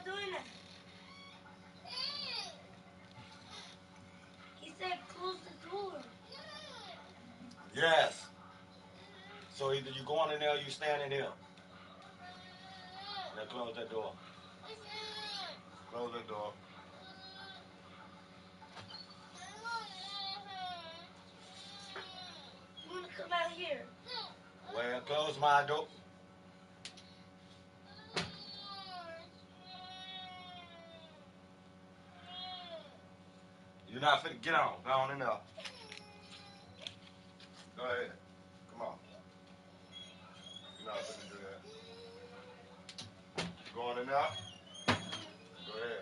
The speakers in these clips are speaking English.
doing that. He said close the door. Yes. So either you going in there or you standing here. Now close that door. Close that door. You want to come out here? Well, close my door. You're not finna get on. Go on in there. Go ahead. Come on. You're not finna do that. You going in there? Go ahead.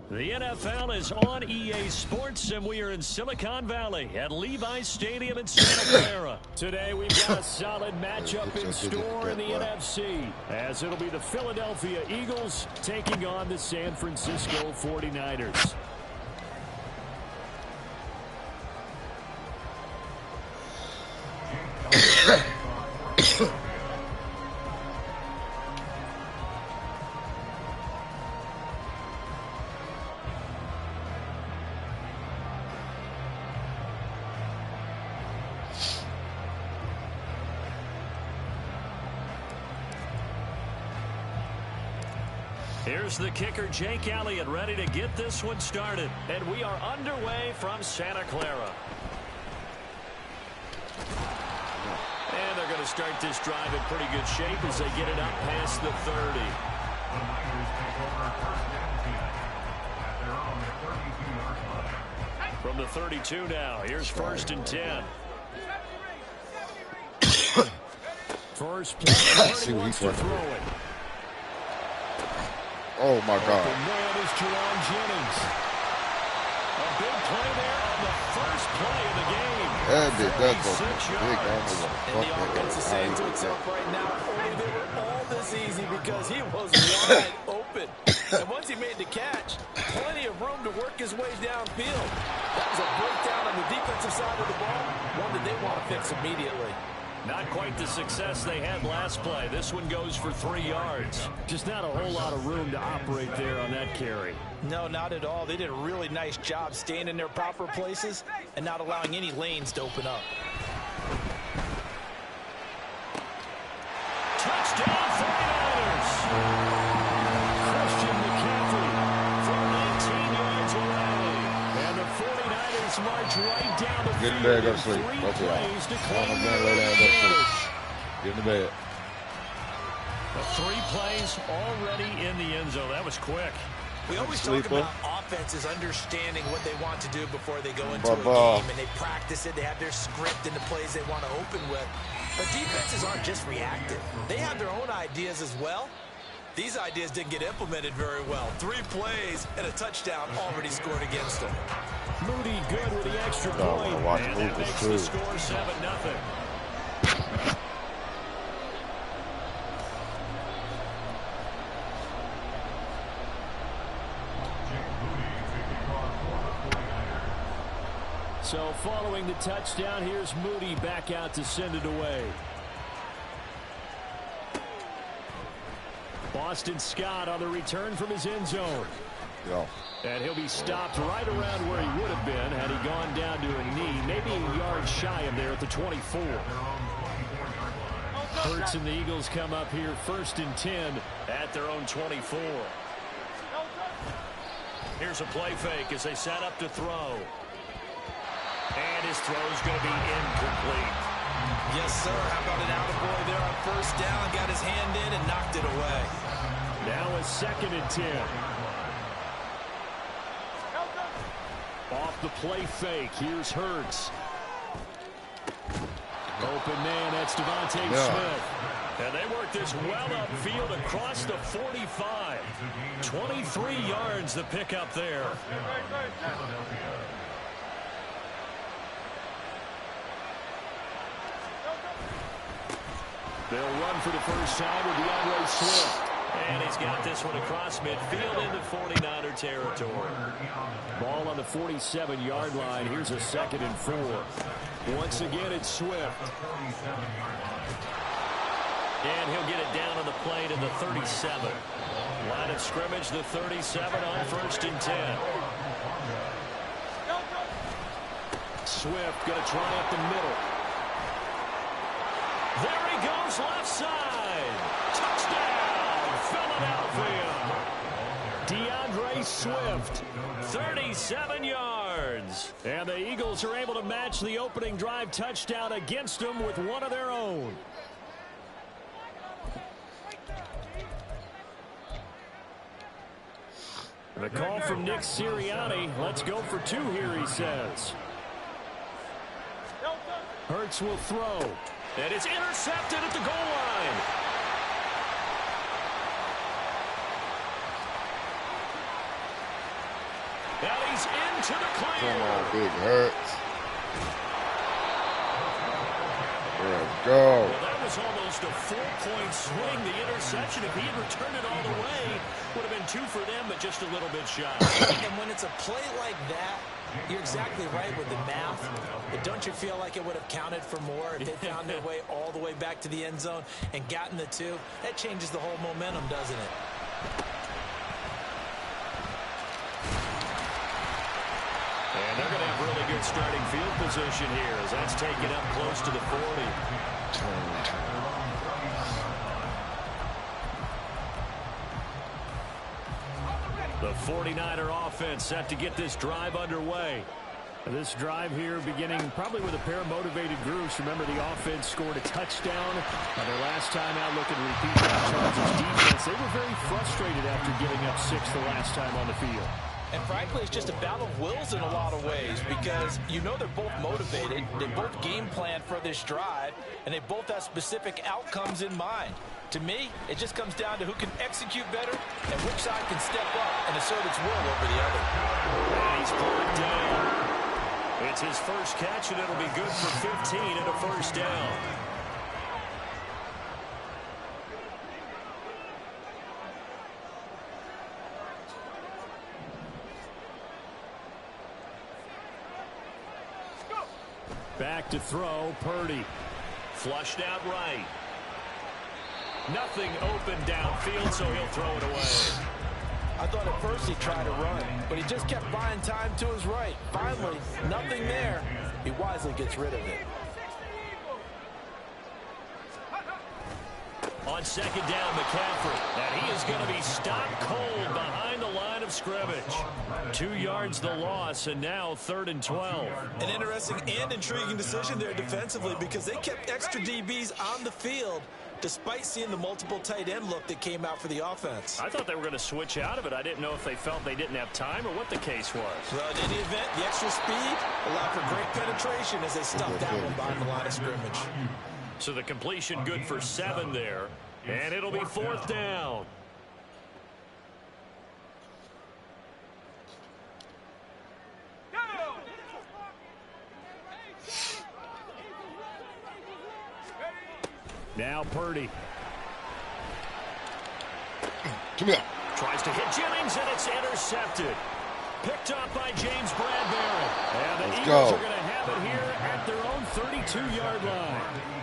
The NFL is on EA Sports, and we are in Silicon Valley at Levi's Stadium in Santa Clara. Today, we've got a solid matchup in store in the NFC, as it'll be the Philadelphia Eagles taking on the San Francisco 49ers. Here's the kicker, Jake Elliott, ready to get this one started. And we are underway from Santa Clara. And they're going to start this drive in pretty good shape as they get it up past the 30. From the 32 now, here's 1st and 10. First play, wants to throw it. Oh, my God. The man is Jerome Jennings. A big play there on the first play of the game. That's big. Big, and the offense is saying to itself right now, they were all this easy because he was wide open. And once he made the catch, plenty of room to work his way downfield. That was a breakdown on the defensive side of the ball, one that they want to fix immediately. Not quite the success they had last play. This one goes for 3 yards. Just not a whole lot of room to operate there on that carry. No, not at all. They did a really nice job staying in their proper places and not allowing any lanes to open up. Touchdown 49ers! Christian McCaffrey for 19 yards away. And the 49ers march right down the field. Get in the bed, go to sleep. Go to Get in the bed. The 3 plays already in the end zone. That was quick. We always talk about offenses understanding what they want to do before they go into a game, and they practice it. They have their script and the plays they want to open with. But defenses aren't just reactive. They have their own ideas as well. These ideas didn't get implemented very well. 3 plays and a touchdown already scored against them. Moody good with the extra point, and that makes the score 7-0. So following the touchdown, here's Moody back out to send it away. Boston Scott on the return from his end zone. And he'll be stopped right around where he would have been had he gone down to a knee, maybe a yard shy of there at the 24. Hurts and the Eagles come up here 1st and 10 at their own 24. Here's a play fake as they set up to throw. And his throw's going to be incomplete. Yes, sir. How about an attaboy there on first down? Got his hand in and knocked it away. Now a 2nd and 10. Off the play fake. Here's Hurts. Open man. That's Devontae Smith. And they work this well upfield across the 45. 23 yards the pickup there. They'll run for the first time with DeAndre Swift. And he's got this one across midfield into 49er territory. Ball on the 47-yard line. Here's a 2nd and 4. Once again, it's Swift. And he'll get it down on the play to the 37. Line of scrimmage, the 37 on 1st and 10. Swift going to try up the middle. There he goes, left side. Touchdown, Philadelphia. DeAndre Swift, 37 yards. And the Eagles are able to match the opening drive touchdown against them with one of their own. The call from Nick Sirianni. Let's go for 2 here, he says. Hurts will throw. And it's intercepted at the goal line. And he's into the clear. Come on, big Hurts. Let's go. Well, that was almost a 4-point swing. The interception, if he had returned it all the way, would have been 2 for them, but just a little bit shy. And when it's a play like that, you're exactly right with the math. But don't you feel like it would have counted for more if they found their way all the way back to the end zone and gotten the 2? That changes the whole momentum, doesn't it? And they're going to have really good starting field position here as that's taken up close to the 40. The 49er offense set to get this drive underway. This drive here beginning probably with a pair of motivated groups. Remember, the offense scored a touchdown on their last time out. Looking to repeat that. Chargers defense, they were very frustrated after giving up 6 the last time on the field. And frankly, it's just a battle of wills in a lot of ways because you know they're both motivated. They both game plan for this drive, and they both have specific outcomes in mind. To me, it just comes down to who can execute better and which side can step up and assert its will over the other. And he's pulled down. It's his first catch, and it'll be good for 15 and a first down. Back to throw, Purdy. Flushed out right. Nothing open downfield, so he'll throw it away. I thought at first he tried to run, but he just kept buying time to his right. Finally, nothing there. He wisely gets rid of it. On 2nd down, McCaffrey. And he is going to be stopped cold behind the line of scrimmage. 2 yards the loss, and now 3rd and 12. An interesting and intriguing decision there defensively because they kept extra DBs on the field despite seeing the multiple tight end look that came out for the offense. I thought they were going to switch out of it. I didn't know if they felt they didn't have time or what the case was. Well, in any event, the extra speed allowed for great penetration as they stuffed that one behind the line of scrimmage. So the completion good for 7 there, and it'll be 4th down. Now Purdy. Come here. Tries to hit Jennings, and it's intercepted. Picked up by James Bradbury. And the Eagles are going to have it here at their own 32-yard line.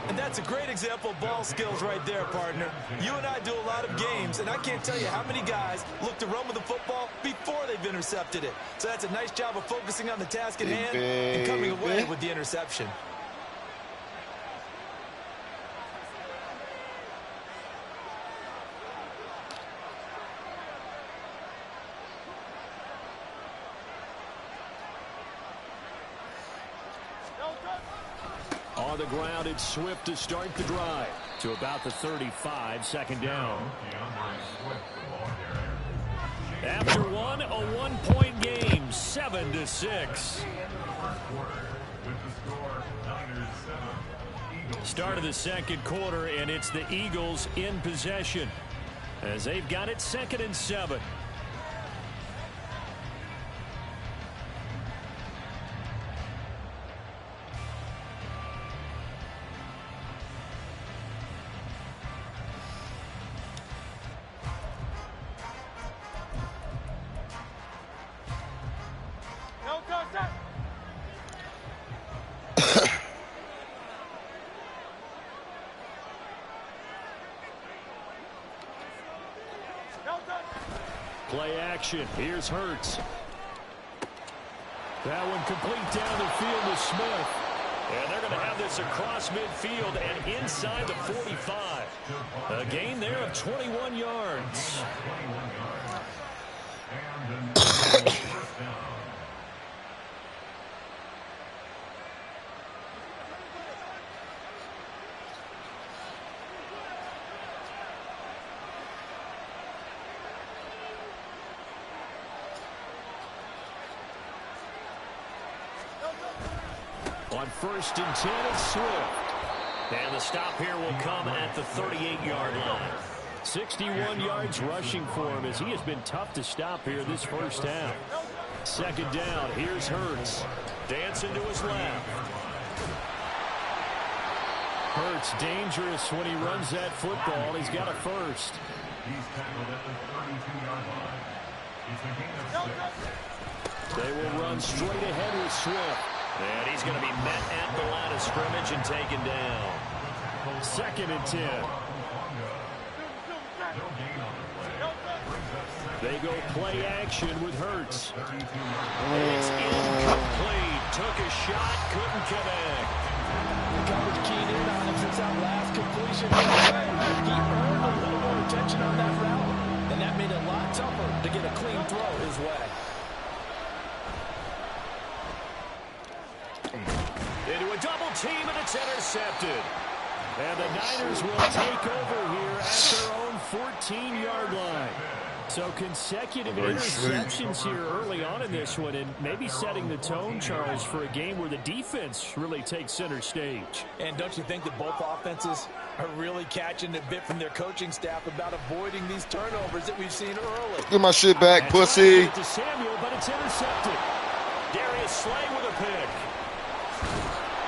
And that's a great example of ball skills right there, partner. You and I do a lot of games, and I can't tell you how many guys look to run with the football before they've intercepted it. So that's a nice job of focusing on the task at hand and coming away with the interception. On the ground, it's Swift to start the drive. To about the 35, second down. After one, a one-point game, 7-6. Start of the second quarter, and it's the Eagles in possession as they've got it 2nd and 7. Play action. Here's Hurts. That one complete down the field to Smith. And they're going to have this across midfield and inside the 45. A gain there of 21 yards. On 1st and 10, it's Swift. And the stop here will come at the 38-yard line. 61 yards rushing for him as he has been tough to stop here this first half. Second down, here's Hurts. Dancing to his left. Hurts dangerous when he runs that football. He's got a first. He's tackled at the 32-yard line. It's a gain of 6. They will run straight ahead with Swift. And he's going to be met at the line of scrimmage and taken down. 2nd and 10. They go play action with Hurts. It's incomplete. Took a shot, couldn't connect. Coverage keyed in on him since that last completion. He earned a little more attention on that route, and that made it a lot tougher to get a clean throw his way. Into a double team, and it's intercepted. And the Niners will take over here at their own 14-yard line. So consecutive interceptions here early on in this one, and maybe setting the tone, Charles, for a game where the defense really takes center stage. And don't you think that both offenses are really catching a bit from their coaching staff about avoiding these turnovers that we've seen early? Get my shit back, pussy. To Samuel, but it's intercepted. Darius Slay with a pick.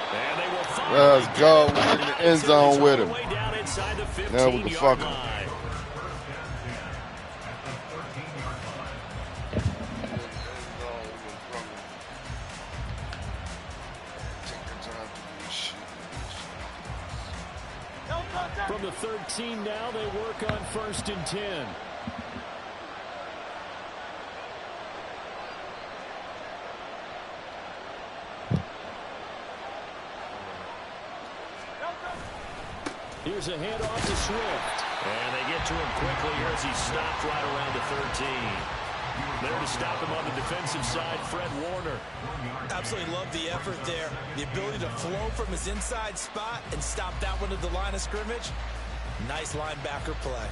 And they will find Let's go. We're in the end zone with him. Now we can fuck him. From the 13 now, they work on 1st and 10. Here's a handoff to Swift. And they get to him quickly here as he stopped right around the 13. There to stop him on the defensive side, Fred Warner. Absolutely love the effort there. The ability to flow from his inside spot and stop that one at the line of scrimmage. Nice linebacker play.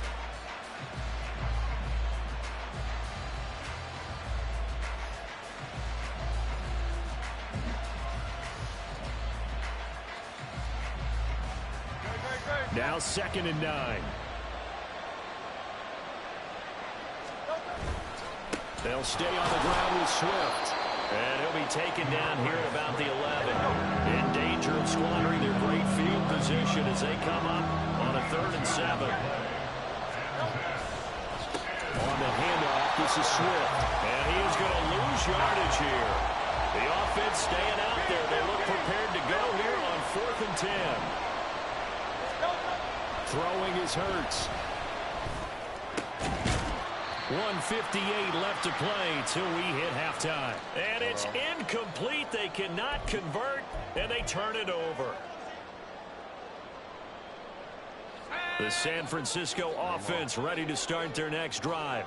Now 2nd and 9. They'll stay on the ground with Swift. And he'll be taken down here at about the 11. In danger of squandering their great field position as they come up on a 3rd and 7. On the handoff, this is Swift. And he is going to lose yardage here. The offense staying out there. They look prepared to go here on 4th and 10. Throwing is Hurts. 1:58 left to play till we hit halftime. And it's incomplete. They cannot convert, and they turn it over. The San Francisco offense ready to start their next drive.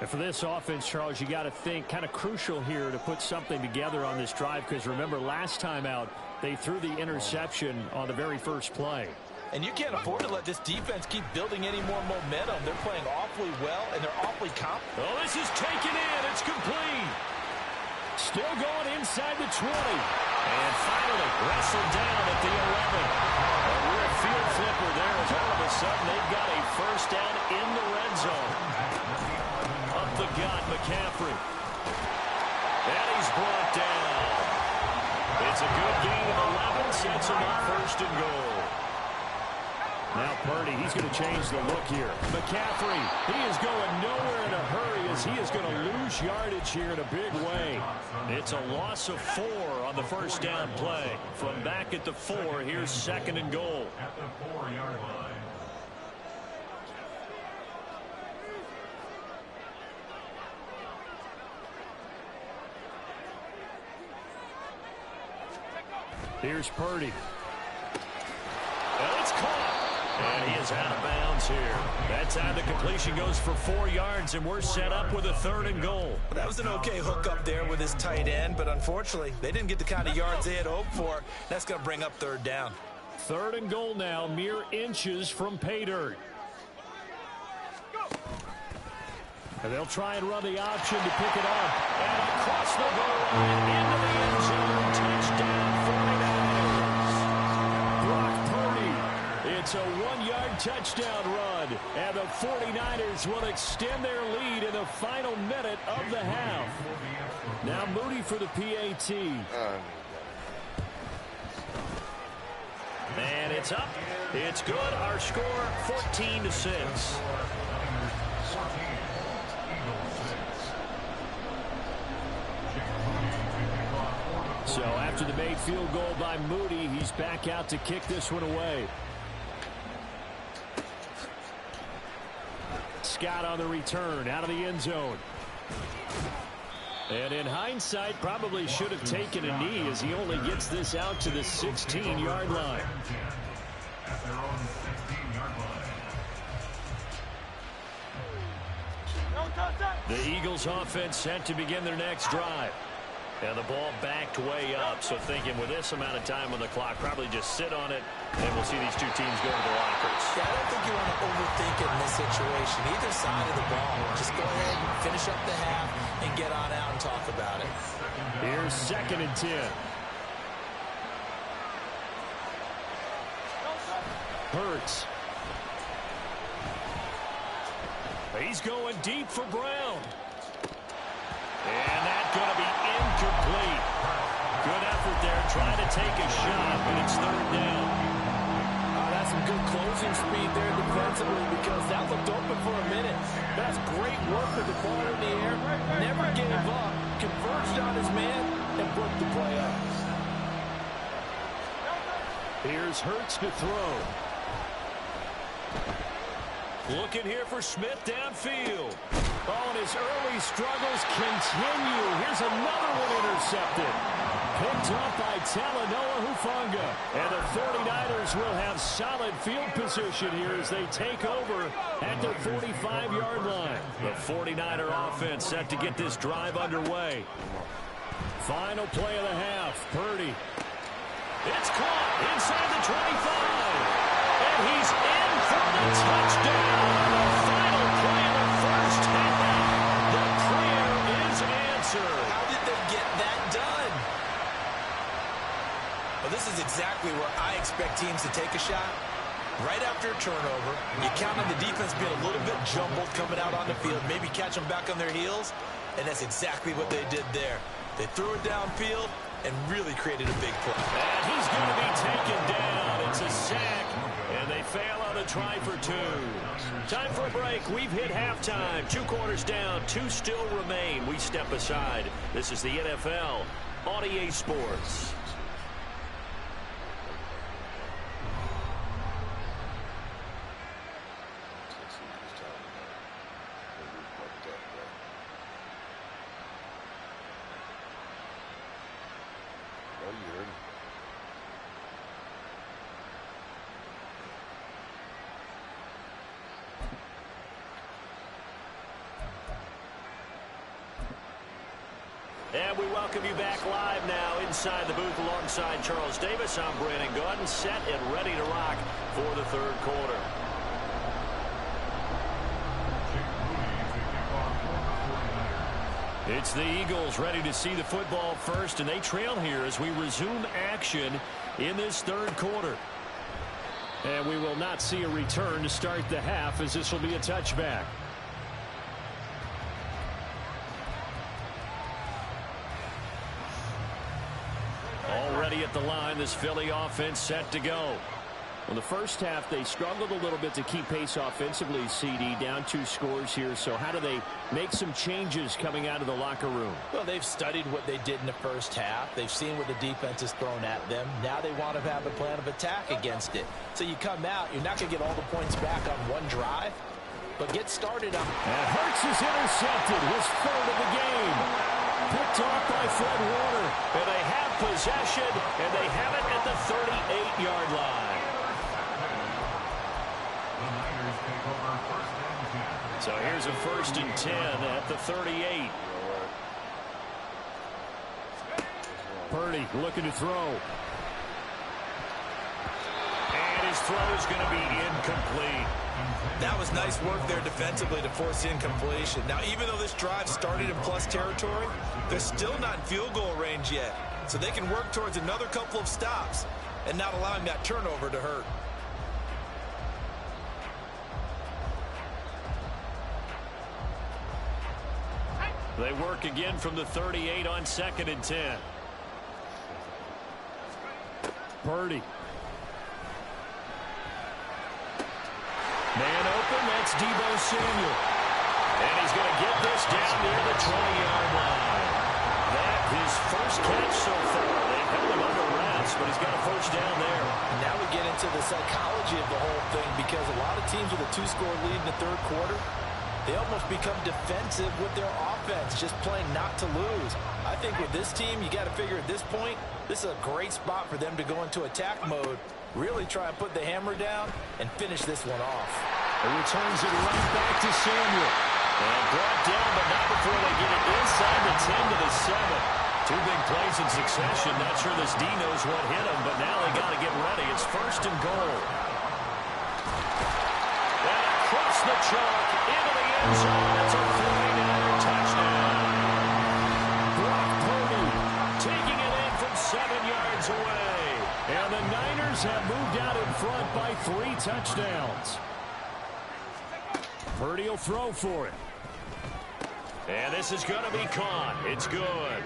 And for this offense, Charles, you got to think kind of crucial here to put something together on this drive, because remember last time out they threw the interception on the very first play. And you can't afford to let this defense keep building any more momentum. They're playing awfully well, and they're awfully confident. Oh, this is taken in. It's complete. Still going inside the 20. And finally wrestled down at the 11. A real field flipper there as all of a sudden they've got a first down in the red zone. Up the gut, McCaffrey. And he's brought down. It's a good gain of 11. Sets him up first and goal. Now Purdy, he's going to change the look here. McCaffrey, he is going nowhere in a hurry as he is going to lose yardage here in a big way. It's a loss of 4 on the first down play. From back at the 4, here's second and goal. At the 4-yard line. Here's Purdy. Well, it's caught. And he is out of bounds here. That time the completion goes for 4 yards, and we're set up with a third and goal. Well, that was an okay hook up there with his tight end, but unfortunately, they didn't get the kind of yards they had hoped for. That's going to bring up third down. Third and goal now, mere inches from pay dirt. And they'll try and run the option to pick it up. And across the goal line, into the end zone, touchdown 49ers. Brock Purdy. It's a 1-yard touchdown run, and the 49ers will extend their lead in the final minute of the half. Now Moody for the PAT. And it's up. It's good. Our score, 14-6. So after the made field goal by Moody, he's back out to kick this one away. Scott on the return, out of the end zone. And in hindsight, probably should have taken a knee as he only gets this out to the 16-yard line. At their own 16-yard line. The Eagles offense set to begin their next drive. And the ball backed way up, so thinking with this amount of time on the clock, probably just sit on it, and we'll see these two teams go to the lockers. Yeah, I don't think you want to overthink it in this situation. Either side of the ball. Just go ahead and finish up the half and get on out and talk about it. Here's second and 10. Hurts. He's going deep for Brown. And that's going to be incomplete. Good effort there, trying to take a shot, but it's third down. That's some good closing speed there defensively, because that looked open for a minute. That's great work with the ball in the air. Never gave up, converged on his man, and broke the play up. Here's Hurts to throw. Looking here for Smith downfield. Oh, and his early struggles continue. Here's another one intercepted. Picked up by Talanoa Hufanga. And the 49ers will have solid field position here as they take over at their 45-yard line. The 49er offense set to get this drive underway. Final play of the half. Purdy. It's caught inside the 25. And he's in for the touchdown. The final play of the first half. The prayer is answered. How did they get that done? Well, this is exactly where I expect teams to take a shot. Right after a turnover, you count on the defense being a little bit jumbled coming out on the field, maybe catch them back on their heels, and that's exactly what they did there. They threw it downfield and really created a big play. And he's going to be taken down. It's a sack, and they fail on the try for 2. Time for a break. We've hit halftime. 2 quarters down, 2 still remain. We step aside. This is the NFL on EA Sports. And we welcome you back live now inside the booth alongside Charles Davis. I'm Brandon Gaudin, set and ready to rock for the third quarter. It's the Eagles ready to see the football first, and they trail here as we resume action in this third quarter. And we will not see a return to start the half, as this will be a touchback. Already at the line, this Philly offense set to go. Well, the first half, they struggled a little bit to keep pace offensively, CD, down 2 scores here. So how do they make some changes coming out of the locker room? Well, they've studied what they did in the first half. They've seen what the defense has thrown at them. Now they want to have a plan of attack against it. So you come out, you're not going to get all the points back on one drive, but get started on. And Hurts is intercepted, his third of the game. Picked off by Fred Warner. And they have possession, and they have it at the 38-yard line. So here's a 1st and 10 at the 38. Purdy looking to throw. And his throw is going to be incomplete. That was nice work there defensively to force incompletion. Now, even though this drive started in plus territory, they're still not in field goal range yet. So they can work towards another couple of stops and not allowing that turnover to hurt. They work again from the 38 on 2nd and 10. Purdy. Man open, that's Deebo Samuel. And he's going to get this down near the 20-yard line. That his first catch so far. They've held him under wraps, but he's got a first down there. Now we get into the psychology of the whole thing, because a lot of teams with a 2-score lead in the third quarter, they almost become defensive with their offense, just playing not to lose. I think with this team, you got to figure at this point, this is a great spot for them to go into attack mode, really try and put the hammer down and finish this one off. He returns it right back to Samuel. And brought down, but not before they get it inside the 10 to the 7. 2 big plays in succession. Not sure this D knows what hit him, but now they got to get ready. It's 1st and goal. And across the chalk into the end zone. It's a 49er touchdown. Brock Purdy taking it in from 7 yards away. And the Niners have moved out in front by 3 touchdowns. Purdy will throw for it. And this is going to be caught. It's good.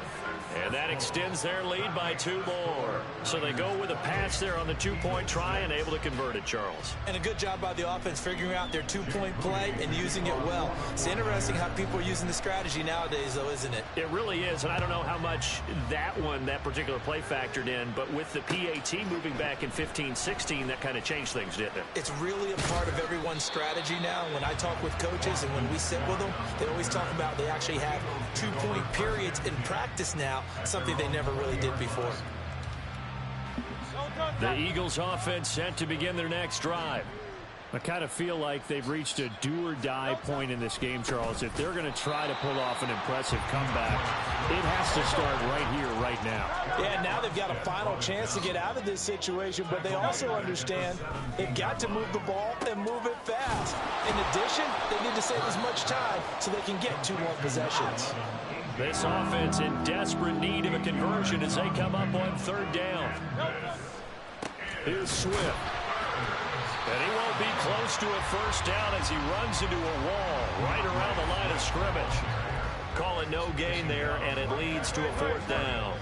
And that extends their lead by 2 more. So they go with a pass there on the 2-point try and able to convert it, Charles. And a good job by the offense figuring out their 2-point play and using it well. It's interesting how people are using the strategy nowadays, though, isn't it? It really is, and I don't know how much that particular play factored in, but with the PAT moving back in 15-16, that kind of changed things, didn't it? It's really a part of everyone's strategy now. When I talk with coaches and when we sit with them, they always talk about they actually have 2-point periods in practice now, something they never really did before. The Eagles offense set to begin their next drive. I kind of feel like they've reached a do-or-die point in this game, Charles. If they're going to try to pull off an impressive comeback, it has to start right here, right now. Yeah, now they've got a final chance to get out of this situation, but they also understand they've got to move the ball and move it fast. In addition, they need to save as much time so they can get 2 more possessions. This offense in desperate need of a conversion as they come up on 3rd down. Here's Swift. And he won't be close to a first down as he runs into a wall right around the line of scrimmage. Call it no gain there, and it leads to a 4th down.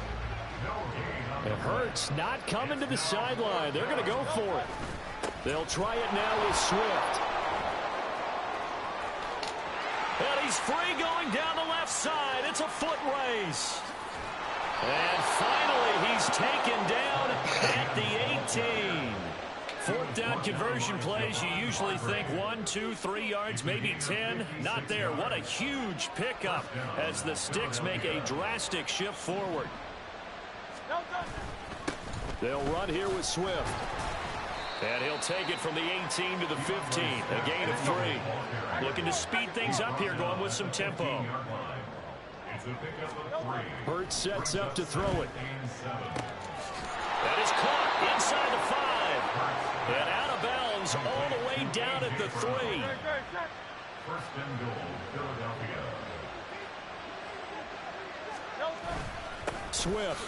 It hurts not coming to the sideline. They're going to go for it. They'll try it now with Swift. And he's free going down the left side. It's a foot race. And finally, he's taken down at the 18. 4th down conversion plays, you usually think 1, 2, 3 yards, maybe 10. Not there. What a huge pickup as the Sticks make a drastic shift forward. They'll run here with Swift. And he'll take it from the 18 to the 15. A gain of 3. Looking to speed things up here, going with some tempo. Hurts sets up to throw it. That is caught inside the 5. And out of bounds all the way down at the 3. First and goal, Philadelphia. Swift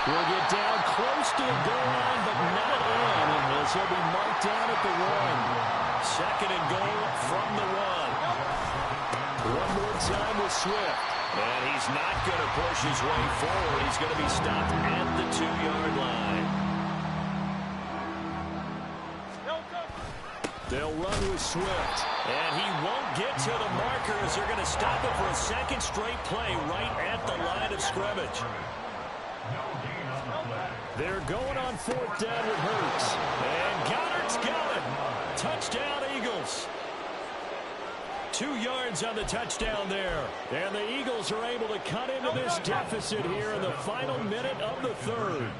will get down close to the goal line, but not in, as he'll be marked down at the 1. Second and goal from the 1. One more time with Swift. And he's not going to push his way forward. He's going to be stopped at the 2-yard line. They'll run with Swift. And he won't get to the marker as they're going to stop it for a second straight play right at the line of scrimmage. They're going on 4th down with Hurts. And Goddard's got it. Touchdown, Eagles. 2 yards on the touchdown there. And the Eagles are able to cut into this deficit here in the final minute of the 3rd.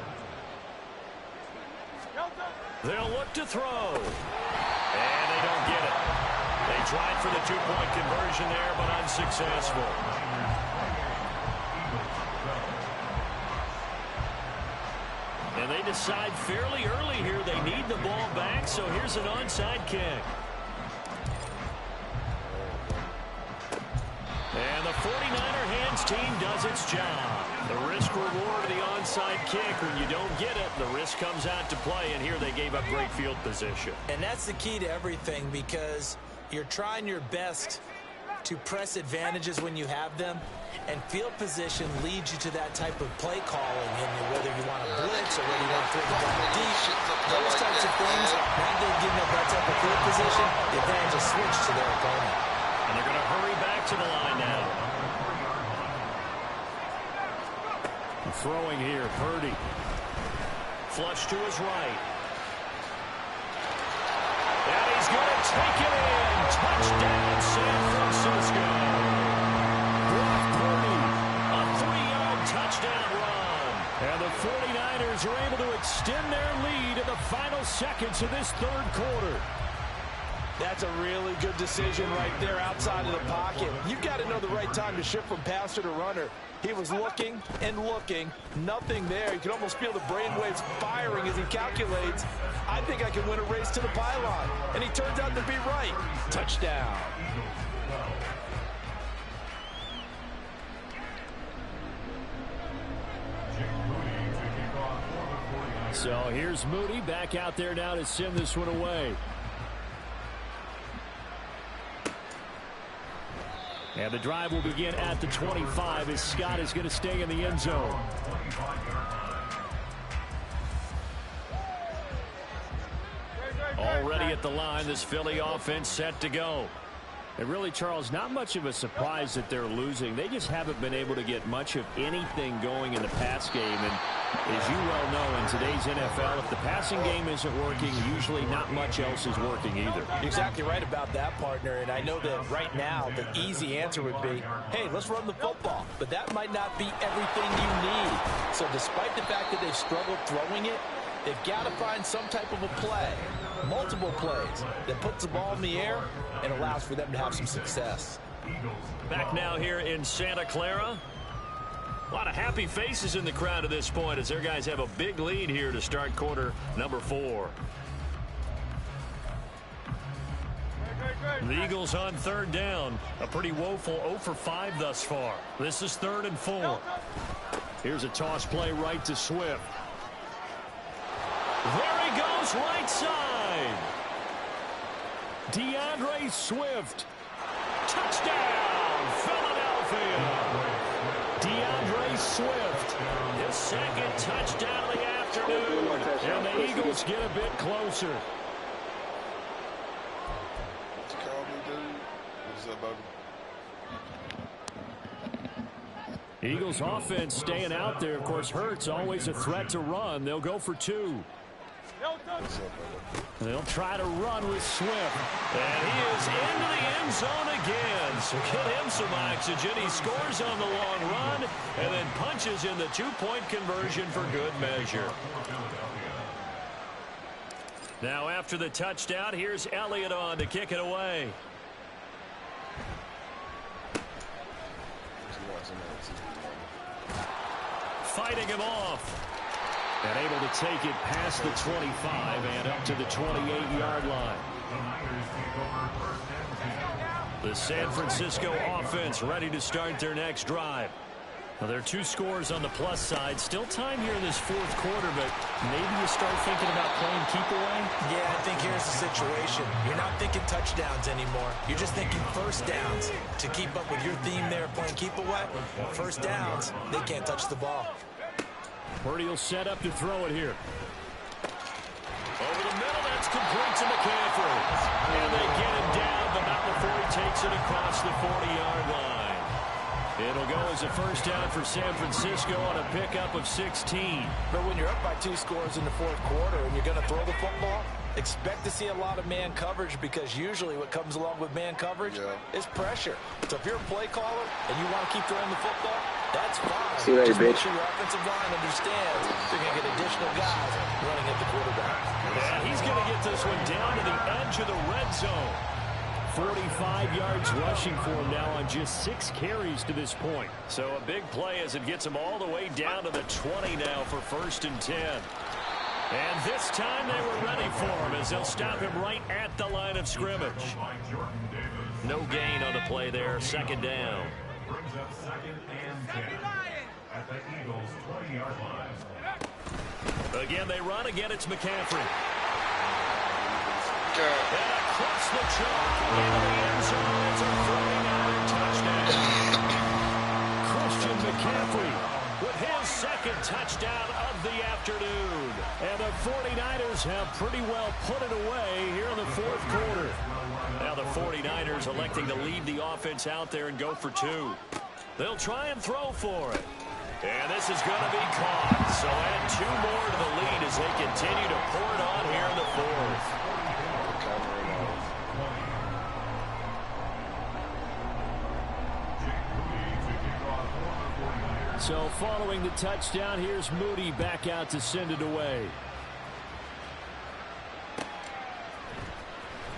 They'll look to throw. And they don't get it. They tried for the 2-point conversion there, but unsuccessful. And they decide fairly early here they need the ball back, so here's an onside kick. And the 49er hands team does its job. The risk-reward of the onside kick, when you don't get it, the risk comes out to play, and here they gave up great field position. And that's the key to everything, because you're trying your best to press advantages when you have them, and field position leads you to that type of play calling, and whether you want to blitz or whether you want to throw the ball deep, those types of things, now they're giving up that type of field position, the advantage is switched to their opponent. And they're going to hurry back to the line now. Throwing here, Purdy. Flush to his right. And he's going to take it in. Touchdown, San Francisco. Brock Purdy, a 3-yard touchdown run. And the 49ers are able to extend their lead in the final seconds of this 3rd quarter. That's a really good decision right there outside of the pocket. You've got to know the right time to shift from passer to runner. He was looking and looking, nothing there. You can almost feel the brainwaves firing as he calculates, I think I can win a race to the pylon. And he turns out to be right. Touchdown. So here's Moody back out there now to send this one away. And the drive will begin at the 25 as Scott is going to stay in the end zone. Already at the line, this Philly offense set to go. And really, Charles, not much of a surprise that they're losing. They just haven't been able to get much of anything going in the pass game. And as you well know, in today's NFL, if the passing game isn't working, usually not much else is working either. You're exactly right about that, partner. And I know that right now the easy answer would be, hey, let's run the football. But that might not be everything you need. So despite the fact that they've struggled throwing it, they've got to find some type of a play, multiple plays, that puts the ball in the air and allows for them to have some success. Back now here in Santa Clara. A lot of happy faces in the crowd at this point as their guys have a big lead here to start quarter number 4. The Eagles on 3rd down. A pretty woeful 0 for 5 thus far. This is 3rd and 4. Here's a toss play right to Swift. There he goes, right side. DeAndre Swift. Touchdown, Philadelphia. DeAndre Swift, his 2nd touchdown of the afternoon. And the Eagles get a bit closer. What you call me, dude? What's up, baby? Eagles offense staying out there. Of course, Hurts always a threat to run. They'll go for 2. What's up, baby? They'll try to run with Swift. And he is into the end zone again. So get him some oxygen. He scores on the long run and then punches in the 2-point conversion for good measure. Now after the touchdown, here's Elliott on to kick it away. Fighting him off. And able to take it past the 25 and up to the 28-yard line. The San Francisco offense ready to start their next drive. Well, there are 2 scores on the plus side. Still time here in this fourth quarter, but maybe you start thinking about playing keep away? Yeah, I think here's the situation. You're not thinking touchdowns anymore. You're just thinking first downs. To keep up with your theme there, playing keep away, first downs, they can't touch the ball. Purdy will set up to throw it here. Over the middle, that's complete to McCaffrey. And they get him down, but not before he takes it across the 40-yard line. It'll go as a first down for San Francisco on a pickup of 16. But when you're up by 2 scores in the fourth quarter and you're going to throw the football, expect to see a lot of man coverage, because usually what comes along with man coverage is pressure. So if you're a play caller and you want to keep throwing the football, that's fine. See you later, Just make bitch. sure your offensive line understands you're going to get additional guys running at the quarterback. And he's going to get this one down to the edge of the red zone. 45 yards rushing for him now on just 6 carries to this point. So a big play as it gets him all the way down to the 20 now for 1st and 10. And this time they were ready for him as they'll stop him right at the line of scrimmage. No gain on the play there, 2nd down. Brings up 2nd and 10 at the Eagles' 20-yard line. Again, they run. Again, it's McCaffrey. And across the chalk into the end zone. It's a 49er touchdown. Christian McCaffrey with his 2nd touchdown of the afternoon. And the 49ers have pretty well put it away here in the fourth quarter. Now the 49ers electing to leave the offense out there and go for 2. They'll try and throw for it. And this is going to be caught. So add 2 more to the lead as they continue to pour it on here in the fourth. So following the touchdown, here's Moody back out to send it away.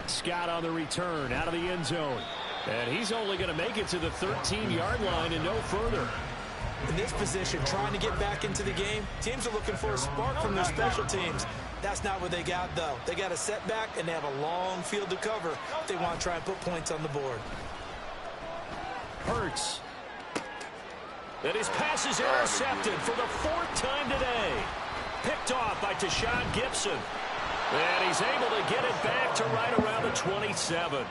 Scott on the return out of the end zone. And he's only going to make it to the 13-yard line and no further. In this position, trying to get back into the game, teams are looking for a spark from their special teams. That's not what they got, though. They got a setback, and they have a long field to cover if they want to try and put points on the board. Hurts. And his pass is intercepted for the 4th time today. Picked off by Tashawn Gibson. And he's able to get it back to right around the 27.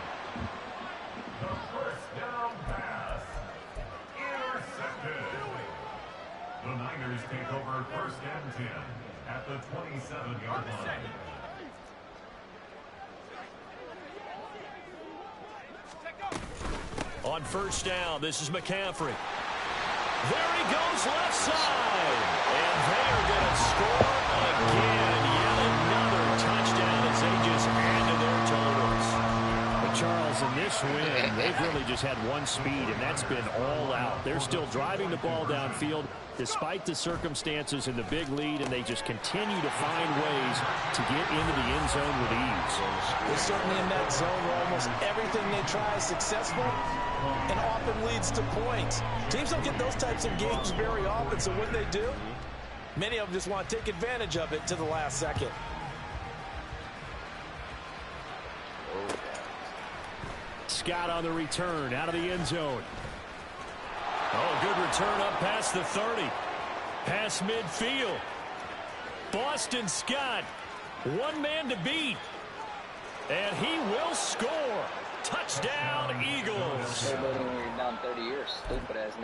The first down pass. Intercepted. The Niners take over 1st and 10 at the 27-yard line. On 1st down, this is McCaffrey. There he goes left side. And they are going to score again. Yet another touchdown as they just add to their totals. But Charles, in this win, they've really just had one speed, and that's been all out. They're still driving the ball downfield despite the circumstances and the big lead, and they just continue to find ways to get into the end zone with ease. They're certainly in that zone where almost everything they try is successful and often leads to points. Teams don't get those types of games very often, so when they do, many of them just want to take advantage of it to the last second. Scott on the return out of the end zone. Oh, good return up past the 30. Past midfield. Boston Scott, one man to beat. And he will score. Touchdown, Eagles. Down 30 years.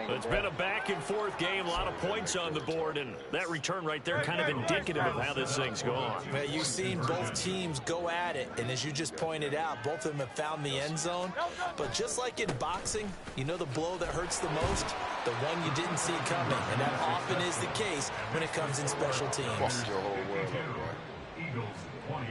It's been a back-and-forth game, a lot of points on the board, and that return right there kind of indicative of how this thing's going. Well, you've seen both teams go at it, and as you just pointed out, both of them have found the end zone. But just like in boxing, you know the blow that hurts the most? The one you didn't see coming, and that often is the case when it comes in special teams. Fuck your whole world up, right? Eagles 28.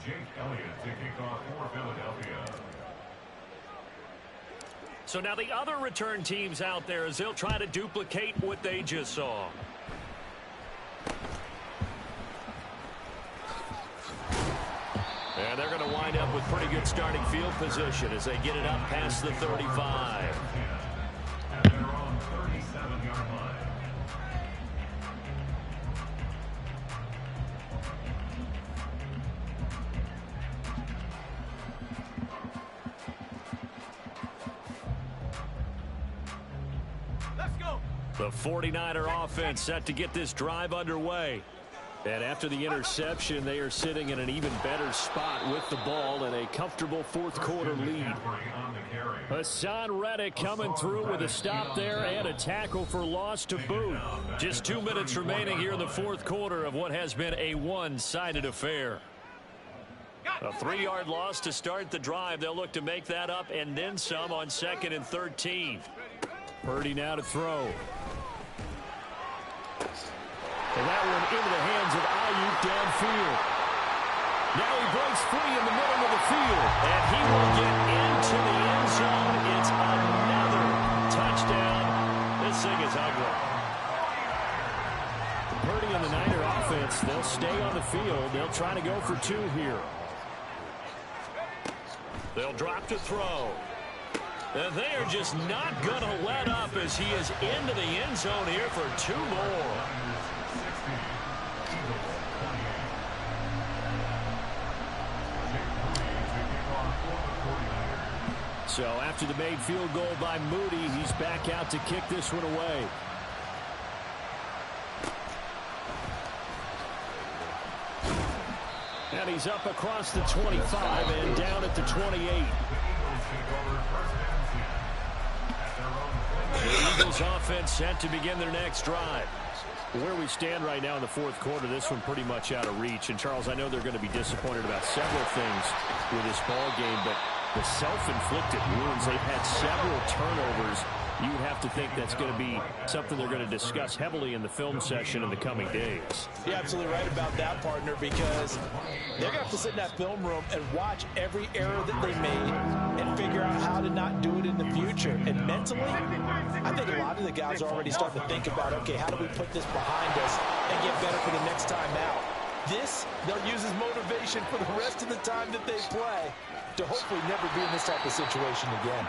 Jake Elliott to kick off for Philadelphia. So now the other return teams out there as they'll try to duplicate what they just saw. they're going to wind up with pretty good starting field position as they get it up past the 35. At their own 37-yard line. The 49er offense set to get this drive underway. And after the interception, they are sitting in an even better spot with the ball and a comfortable fourth quarter lead. Hassan Reddick coming through with a stop there and a tackle for loss to boot. Just 2 minutes remaining here in the fourth quarter of what has been a one-sided affair. A 3-yard loss to start the drive. They'll look to make that up and then some on 2nd and 13. Purdy now to throw. And that one into the hands of Ayuk downfield. Now he breaks free in the middle of the field. And he will get into the end zone. It's another touchdown. This thing is ugly. Purdy and the Niner offense, they'll stay on the field. They'll try to go for 2 here. They'll drop to throw. And they are just not going to let up as he is into the end zone here for 2 more. So after the made field goal by Moody, he's back out to kick this one away. And he's up across the 25 and down at the 28. The Eagles offense set to begin their next drive. Where we stand right now in the fourth quarter, this one pretty much out of reach. And, Charles, I know they're going to be disappointed about several things with this ball game, but the self-inflicted wounds, they've had several turnovers. You would have to think that's going to be something they're going to discuss heavily in the film session in the coming days. You're absolutely right about that, partner, because they're going to have to sit in that film room and watch every error that they made and figure out how to not do it in the future. And mentally, I think a lot of the guys are already starting to think about, okay, how do we put this behind us and get better for the next time out? This, they'll use as motivation for the rest of the time that they play to hopefully never be in this type of situation again.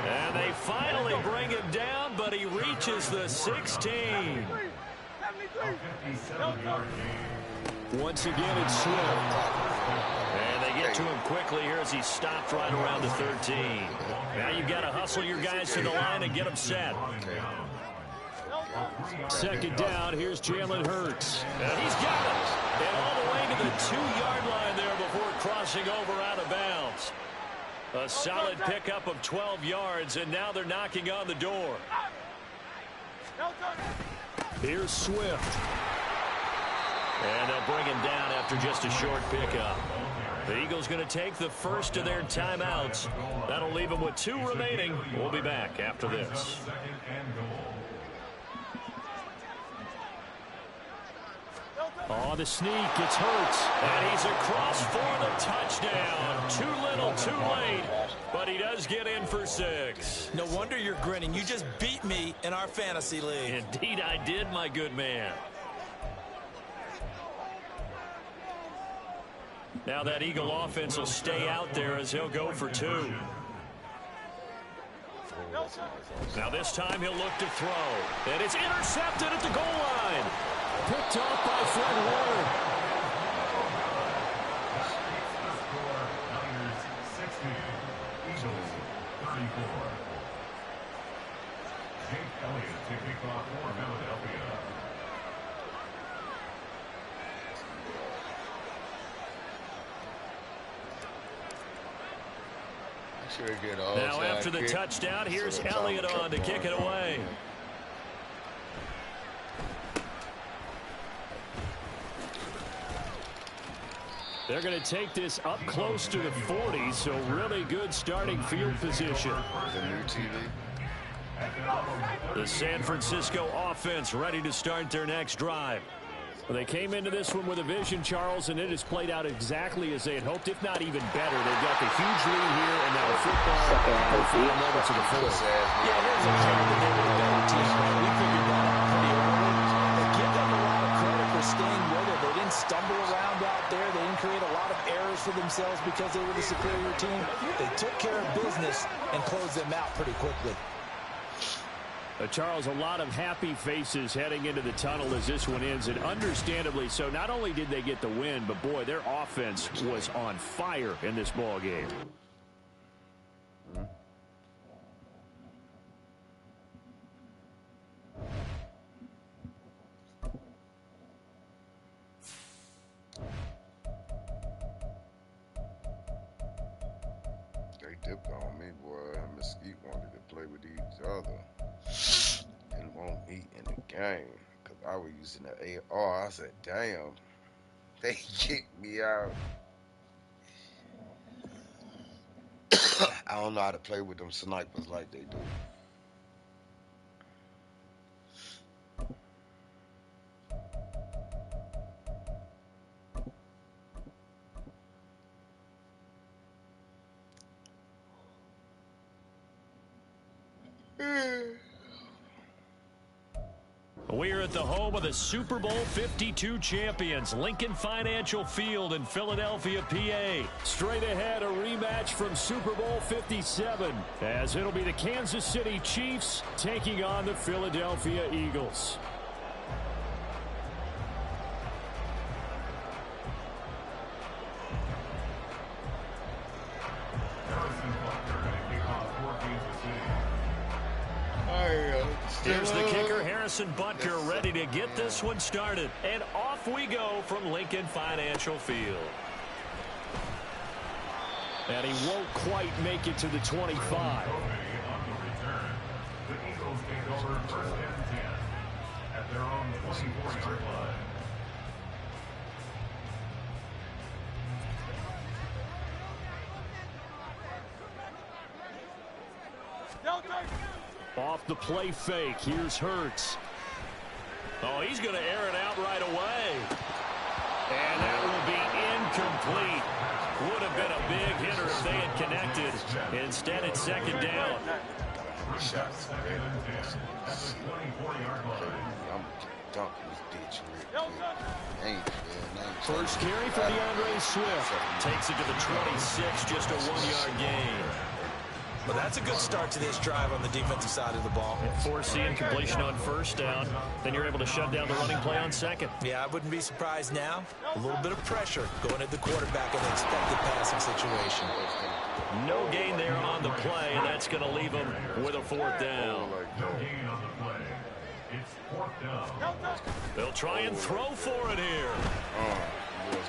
And they finally bring him down, but he reaches the 16. Once again, it's Swift. And they get to him quickly here as he stopped right around the 13. Now you've got to hustle your guys to the line and get them set. Second down, here's Jalen Hurts. And he's got it. And all the way to the 2-yard line there before crossing over out of bounds. A solid pickup of 12 yards, and now they're knocking on the door. Here's Swift. And they'll bring him down after just a short pickup. The Eagles going to take the first of their timeouts. That'll leave them with 2 remaining. We'll be back after this. On the sneak, it's Hurts, and he's across for the touchdown. Too little, too late, but he does get in for 6. No wonder you're grinning. You just beat me in our fantasy league. Indeed I did, my good man. Now that Eagle offense will stay out there as he'll go for 2. Now this time he'll look to throw, and it's intercepted at the goal line. Picked off by Fred Warner. Niners 60, Eagles 34. Jake Elliott to kick off for Philadelphia. Now after the touchdown, here's Elliott on to kick it away. They're going to take this up close to the 40, so really good starting field position. The San Francisco offense ready to start their next drive. Well, they came into this one with a vision, Charles, and it has played out exactly as they had hoped, if not even better. They've got the huge lead here, and now the football will feel over to the fourth. Yeah, here's a shame that they were a better team. We figured that out pretty early. But give them a lot of credit for staying with it. They didn't didn't stumble around out there. They didn't create a lot of errors for themselves because they were the superior team. They took care of business and closed them out pretty quickly. Charles, a lot of happy faces heading into the tunnel as this one ends, and understandably so. Not only did they get the win, but boy, their offense was on fire in this ball game. They dipped on me, boy. Mesquite wanted to play with each other. Didn't want me in the game because I was using the AR. I said, damn, they kicked me out. I don't know how to play with them snipers like they do. We're at the home of the Super Bowl 52 champions, Lincoln Financial Field in Philadelphia, PA. Straight ahead, a rematch from Super Bowl 57, as it'll be the Kansas City Chiefs taking on the Philadelphia Eagles. Here's the kicker, Harrison Butker, ready to get this one started. And off we go from Lincoln Financial Field. And he won't quite make it to the 25. The Eagles take over first and 10 at their own 24-yard line. Off the play fake, here's Hurts. Oh, he's going to air it out right away. And that will be incomplete. Would have been a big hitter if they had connected. Instead, it's second down. First carry for DeAndre Swift. Takes it to the 26, just a 1-yard gain. Well, that's a good start to this drive on the defensive side of the ball. Forcing completion on first down. Then you're able to shut down the running play on second. Yeah, I wouldn't be surprised now. A little bit of pressure going at the quarterback in the expected passing situation. No gain there on the play, and that's going to leave him with a fourth down. No gain on the play. It's fourth down. They'll try and throw for it here. Work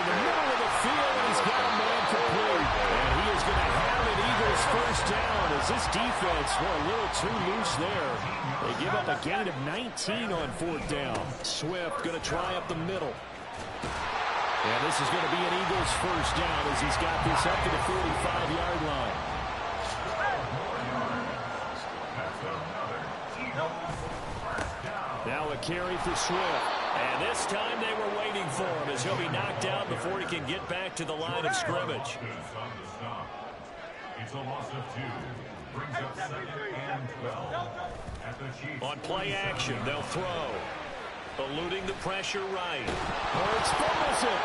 in the middle of the field, and he's got a man complete. And he is going to have an Eagles first down as this defense were a little too loose there. They give up a gain of 19 on fourth down. Swift going to try up the middle. And this is going to be an Eagles first down as he's got this up to the 45-yard line. Now a carry for Swift. And this time they were waiting for him as he'll be knocked out before he can get back to the line of scrimmage. It's a loss of 2. Brings up second and 12. At the Chiefs. On play action, they'll throw. Eluding the pressure right. Hurts fumbles it.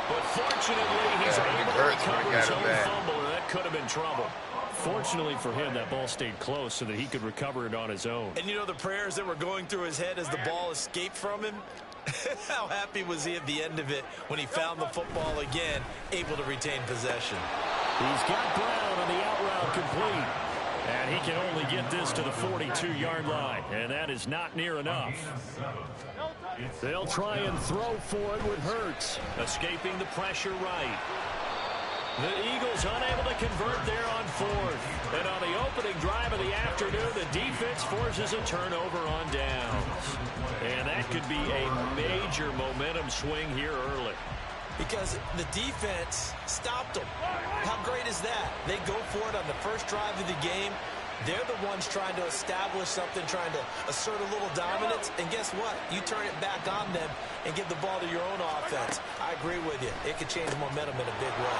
But fortunately, he's able to recover his own fumble, and that could have been trouble. Fortunately for him, that ball stayed close so that he could recover it on his own. And you know the prayers that were going through his head as the ball escaped from him? How happy was he at the end of it when he found the football again, able to retain possession? He's got Brown on the out route complete. And he can only get this to the 42-yard line, and that is not near enough. They'll try and throw for it with Hurts, escaping the pressure right. The Eagles unable to convert there on fourth. And on the opening drive of the afternoon, the defense forces a turnover on downs. And that could be a major momentum swing here early. Because the defense stopped them. How great is that? They go for it on the first drive of the game. They're the ones trying to establish something, trying to assert a little dominance. And guess what? You turn it back on them and give the ball to your own offense. I agree with you. It could change momentum in a big way.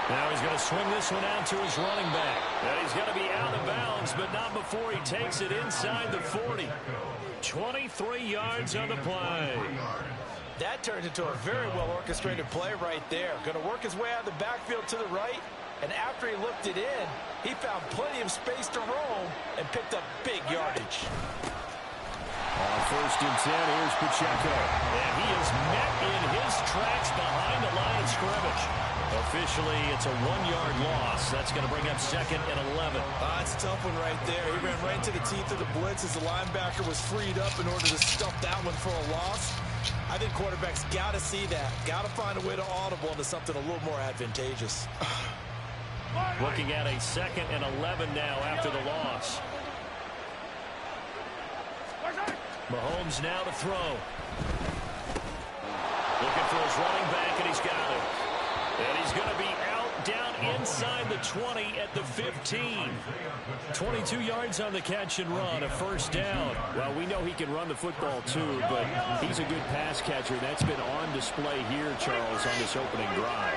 Now he's going to swing this one out to his running back. And he's going to be out of bounds, but not before he takes it inside the 40. 23 yards on the play. That turned into a very well-orchestrated play right there. Going to work his way out of the backfield to the right, and after he looked it in, he found plenty of space to roam and picked up big yardage. On 1st and 10, here's Pacheco. And he is met in his tracks behind the line of scrimmage. Officially, it's a 1-yard loss. That's going to bring up 2nd and 11. It's a tough one right there. He ran right into the teeth of the blitz as the linebacker was freed up in order to stuff that one for a loss. I think quarterbacks got to see that. Got to find a way to audible into something a little more advantageous. Looking at a 2nd and 11 now after the loss. Mahomes now to throw. Looking for his running back, and he's got it. And he's going to be out down inside the 20 at the 15. 22 yards on the catch and run, a 1st down. Well, we know he can run the football too, but he's a good pass catcher. That's been on display here, Charles, on this opening drive.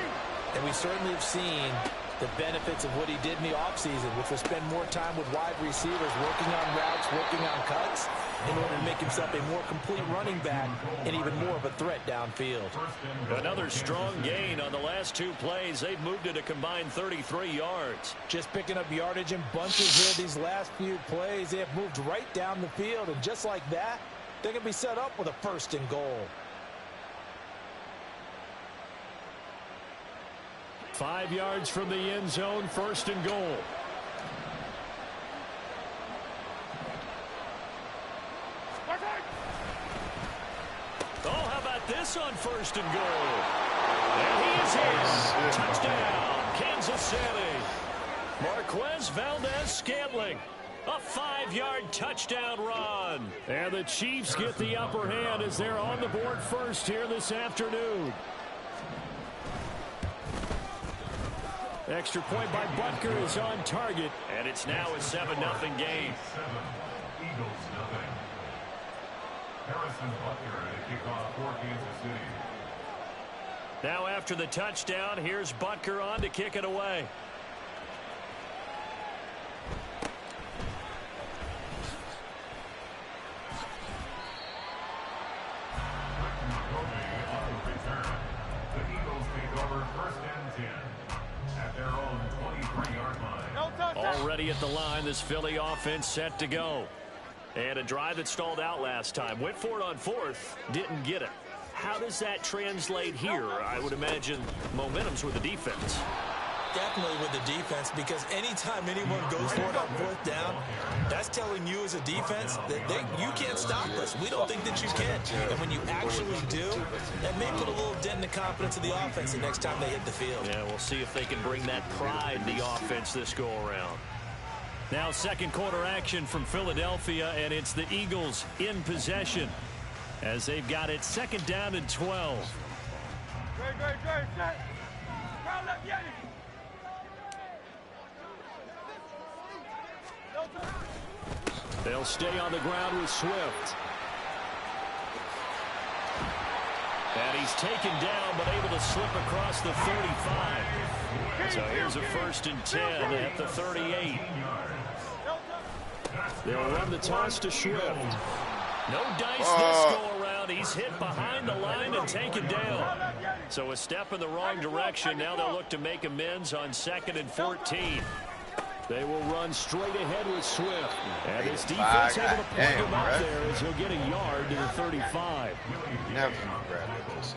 And we certainly have seen the benefits of what he did in the offseason, which was spend more time with wide receivers, working on routes, working on cuts, in order to make himself a more complete running back and even more of a threat downfield. Another strong gain on the last 2 plays. They've moved it a combined 33 yards. Just picking up yardage in bunches here these last few plays. They have moved right down the field, and just like that, they're going to be set up with a 1st and goal. 5 yards from the end zone, 1st and goal. Oh, how about this on 1st and goal? And he is in. Touchdown, Kansas City. Marquez Valdez-Scantling. A 5-yard touchdown run. And the Chiefs get the upper hand as they're on the board first here this afternoon. Extra point by Butker is on target, and it's now a 7-0 game. 7, Eagles nothing. Harrison Butker to kick off for Kansas City. Now after the touchdown, here's Butker on to kick it away. The Eagles take over 1st and 10 at their own 23-yard line. Already at the line, this Philly offense set to go. And a drive that stalled out last time. Went for it on 4th, didn't get it. How does that translate here? I would imagine momentum's with the defense. Definitely with the defense, because anytime anyone goes for it on 4th down, that's telling you as a defense that you can't stop us. We don't think that you can. And when you actually do, that may put a little dent in the confidence of the offense the next time they hit the field. Yeah, we'll see if they can bring that pride in the offense this go-around. Now 2nd quarter action from Philadelphia, and it's the Eagles in possession as they've got it 2nd down and 12. They'll stay on the ground with Swift. And he's taken down, but able to slip across the 35. So here's a 1st and 10 at the 38. They'll run the toss to Swift. No dice this go-around. He's hit behind the line and taken down. So a step in the wrong direction. Now they'll look to make amends on 2nd and 14. They will run straight ahead with Swift. And this defense able to point him up there as he'll get a yard to the 35. Never grab it.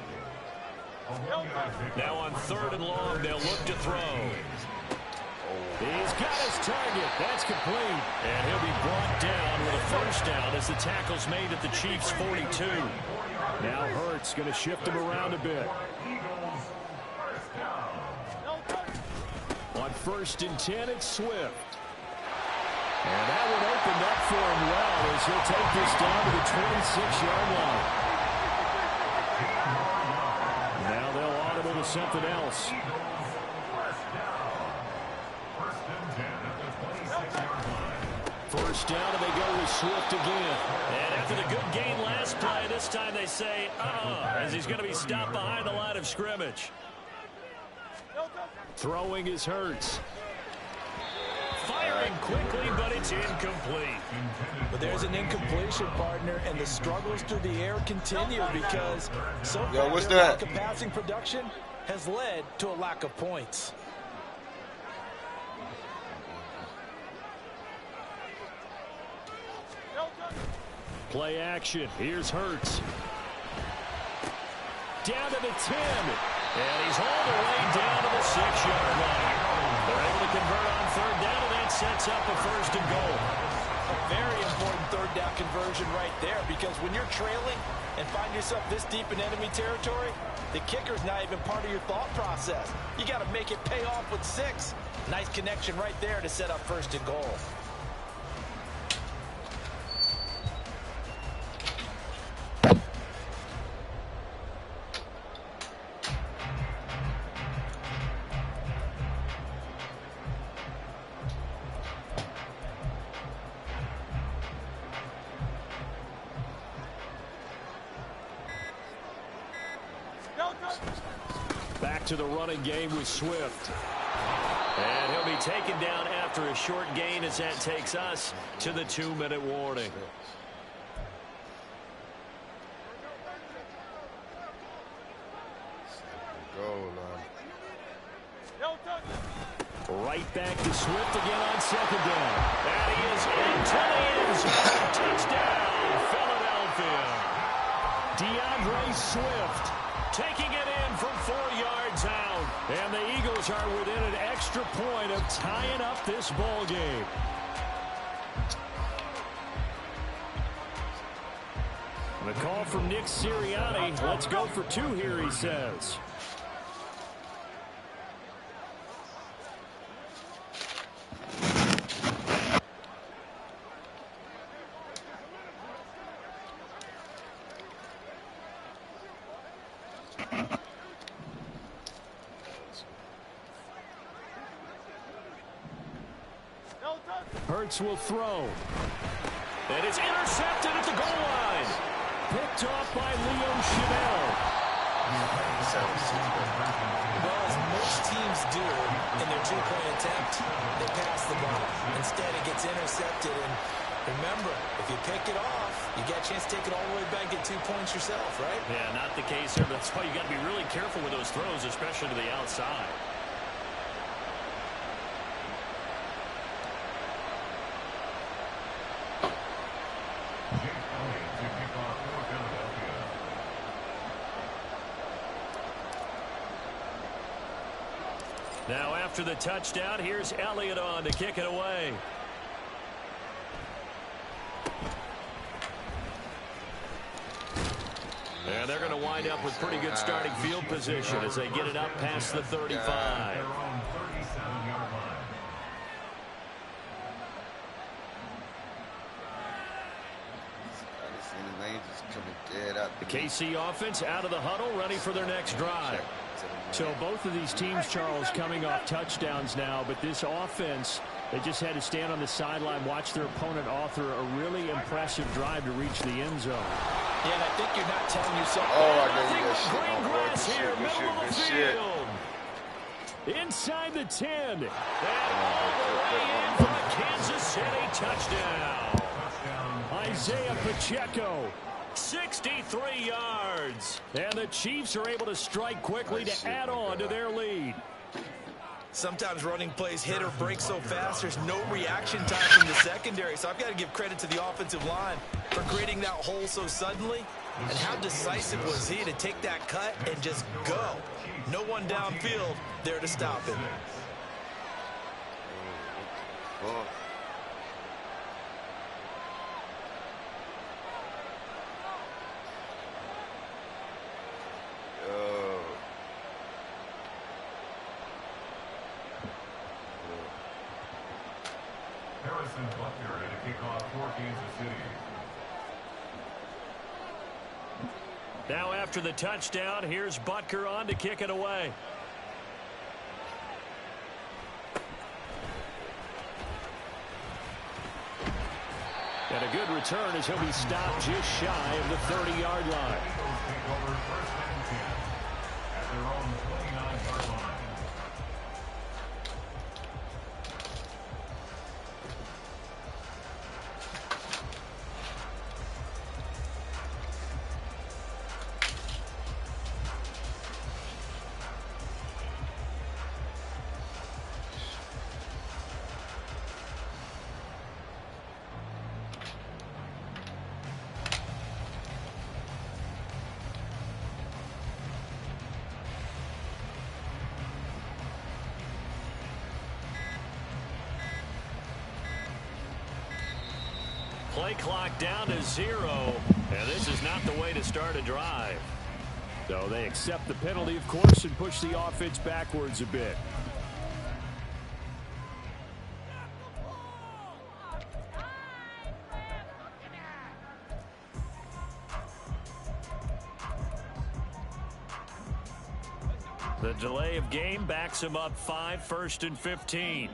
Now on 3rd and long, they'll look to throw. He's got his target. That's complete. And he'll be brought down with a 1st down as the tackle's made at the Chiefs' 42. Now Hurts going to shift him around a bit. On 1st and 10, it's Swift. And that one opened up for him well as he'll take this down to the 26-yard line. Now they'll audible to something else. 1st down, and they go with Swift again. And after the good gain last play, this time they say, as he's going to be stopped behind the line of scrimmage. Throwing is Hurts. firing quickly, but it's incomplete. But there's an incompletion, partner, and the struggles through the air continue because so far what's their that? lack of passing production has led to a lack of points. Play action. Here's Hurts. Down to the 10. And he's all the way down to the 6-yard line. They're able to convert on third down, and that sets up a first and goal. A very important third down conversion right there, because when you're trailing and find yourself this deep in enemy territory, the kicker's not even part of your thought process. You got to make it pay off with 6. Nice connection right there to set up first and goal. Back to the running game with Swift. And he'll be taken down after a short gain as that takes us to the 2-minute warning. Right back to Swift again on second down. And he is into the end zone. Touchdown, Philadelphia. DeAndre Swift taking it in from 4 yards out. And the Eagles are within an extra point of tying up this ball game. The call from Nick Sirianni. Let's go for 2 here, he says. Hurts will throw. And it's intercepted at the goal line. Picked off by Leo Chanel. Well, as most teams do in their 2-point attempt, they pass the ball. Instead, it gets intercepted. And remember, if you pick it off, you get a chance to take it all the way back, get 2 points yourself, right? Yeah, not the case here. That's why you got to be really careful with those throws, especially to the outside. Now after the touchdown, here's Elliott on to kick it away. And they're going to wind up with pretty good starting field position as they get it up past the 35. The KC offense out of the huddle, ready for their next drive. So both of these teams, Charles, coming off touchdowns now, but this offense, they just had to stand on the sideline, watch their opponent author a really impressive drive to reach the end zone. Yeah, and I think you're not telling yourself. Oh, I gave you that shit. Green grass here, Good middle of the shit. field. Inside the 10. And all the way in for a Kansas City touchdown. Isaiah Pacheco. 63 yards. And the Chiefs are able to strike quickly to add on to their lead. Sometimes running plays hit or break so fast, there's no reaction time from the secondary. So I've got to give credit to the offensive line for creating that hole so suddenly. And how decisive was he to take that cut and just go. No one downfield there to stop him. Harrison Butker at a kickoff for Kansas City. Now after the touchdown, here's Butker on to kick it away. And a good return as he'll be stopped just shy of the 30-yard line. Eagles take over first and 10 at their own 29-yard line. play clock down to 0, and this is not the way to start a drive. So they accept the penalty, of course, and push the offense backwards a bit. The delay of game backs him up 5, 1st and 15.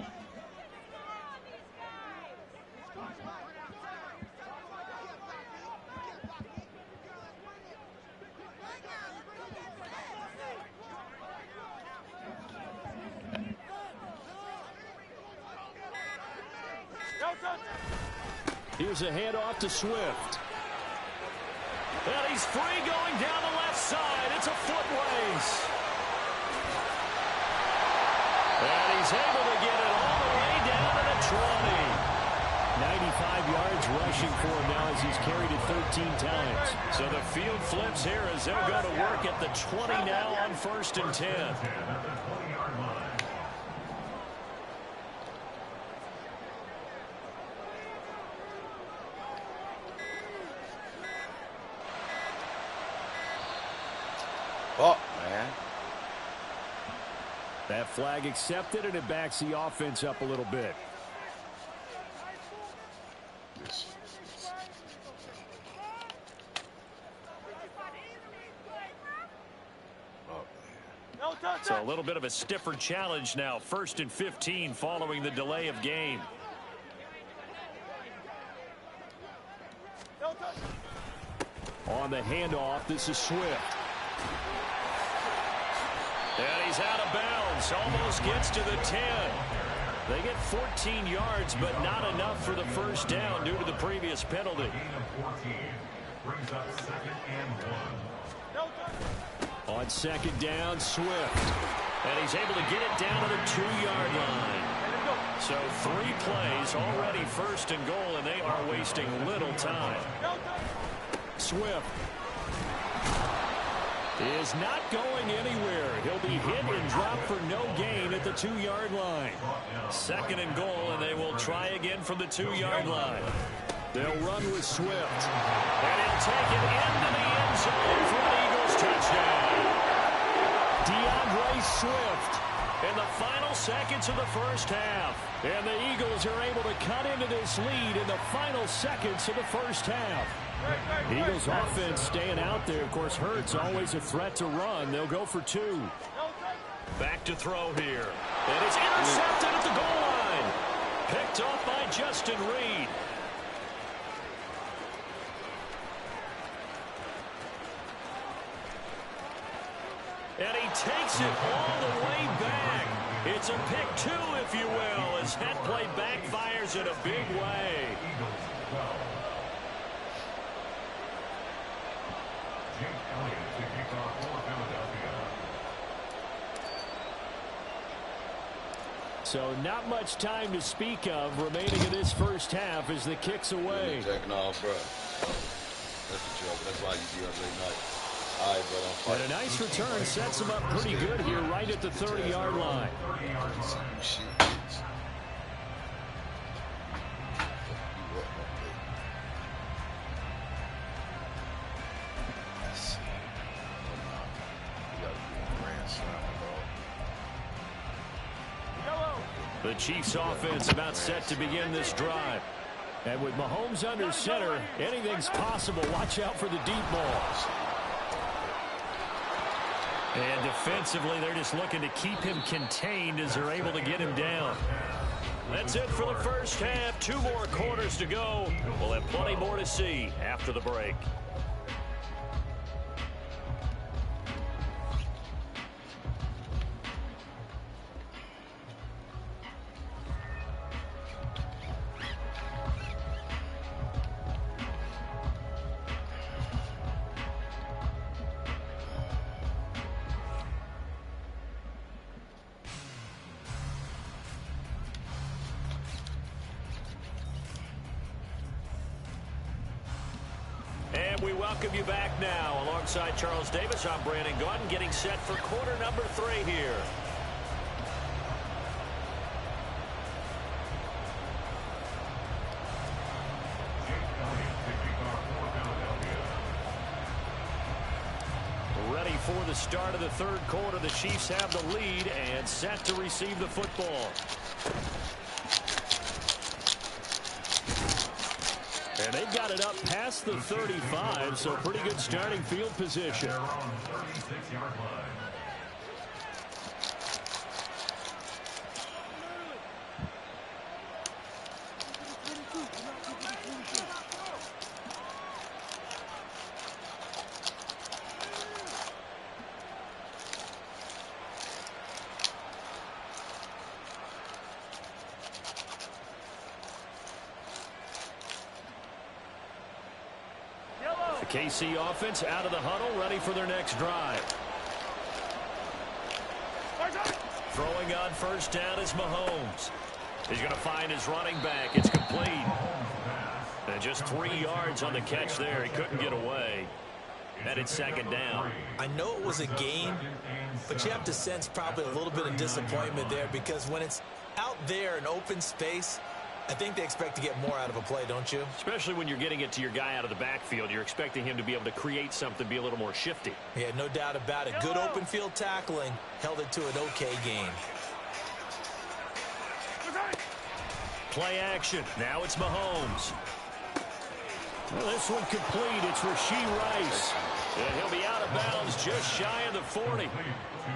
Here's a handoff to Swift. And he's free going down the left side. It's a foot race. And he's able to get it all the way down to the 20. 95 yards rushing for him now as he's carried it 13 times. So the field flips here as they'll go to work at the 20 now on 1st and 10. Oh, man. That flag accepted, and it backs the offense up a little bit. So a little bit of a stiffer challenge now. 1st and 15 following the delay of game. On the handoff, this is Swift. And he's out of bounds. Almost gets to the 10. They get 14 yards, but not enough for the first down due to the previous penalty. Brings up 2nd and 1. On 2nd down, Swift. And he's able to get it down to the 2-yard line. So 3 plays, already 1st and goal, and they are wasting little time. Swift is not going anywhere. He'll be hit and dropped for no gain at the 2-yard line. 2nd and goal, and they will try again from the 2-yard line. They'll run with Swift. And he'll take it into the end zone for an Eagles touchdown. DeAndre Swift In the final seconds of the first half. And the Eagles are able to cut into this lead in the final seconds of the first half. Eagles offense staying out there. Of course, Hurts always a threat to run. They'll go for 2. Back to throw here. And it's intercepted at the goal line. Picked off by Justin Reed. And he takes it all the way back. It's a pick 2, if you will, as that play backfires in a big way. So not much time to speak of remaining in this first half as the kick's away. Taking off, bro. That's the joke. That's why you be up late night. All right, bro. And a nice return sets him up pretty good here right at the 30-yard line. The Chiefs offense about set to begin this drive. And with Mahomes under center, anything's possible. Watch out for the deep ball. And defensively, they're just looking to keep him contained as they're able to get him down. That's it for the first half. 2 more quarters to go. We'll have plenty more to see after the break. And we welcome you back now. Alongside Charles Davis, I'm Brandon Gaudin, getting set for quarter number 3 here. before the start of the third quarter. The Chiefs have the lead and set to receive the football. And they've got it up past the 35, so pretty good starting field position. They're on 36-yard line. The KC offense out of the huddle, ready for their next drive. Throwing on first down is Mahomes. He's going to find his running back. It's complete. And just 3 yards on the catch there. He couldn't get away. Headed second down. I know it was a gain, but you have to sense probably a little bit of disappointment there, because when it's out there in open space, I think they expect to get more out of a play, don't you? Especially when you're getting it to your guy out of the backfield. You're expecting him to be able to create something, be a little more shifty. Yeah, no doubt about it. Good open field tackling held it to an okay gain. Play action. Now it's Mahomes. Well, this one complete. It's Rashee Rice. And he'll be out of bounds just shy of the 40.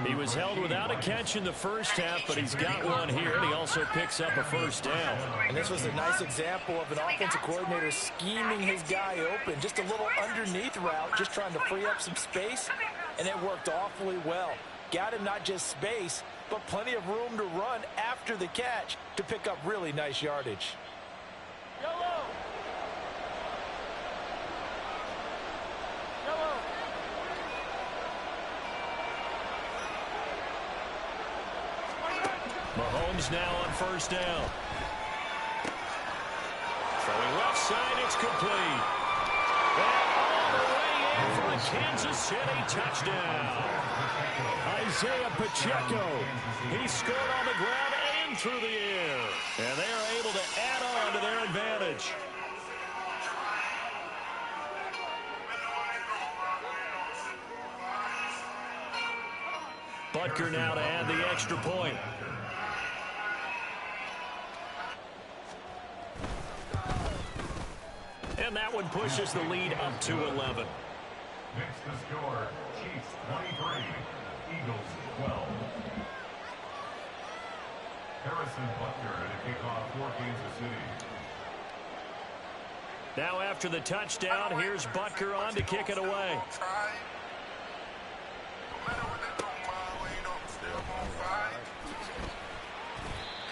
He was held without a catch in the first half, but he's got one here, and he also picks up a first down. And this was a nice example of an offensive coordinator scheming his guy open. Just a little underneath route, just trying to free up some space, and it worked awfully well. Got him not just space, but plenty of room to run after the catch to pick up really nice yardage. Yellow. Yellow. Mahomes now on first down. Throwing left side, it's complete. And all the way in for a Kansas City touchdown. Isaiah Pacheco. He scored on the ground and through the air. And they are able to add on to their advantage. Butker now to add the extra point. And that one pushes the lead up to 11. Next to score, Chiefs 23, Eagles 12. Harrison Butker to kick off for Kansas City. Now after the touchdown, here's Butker on to kick it away.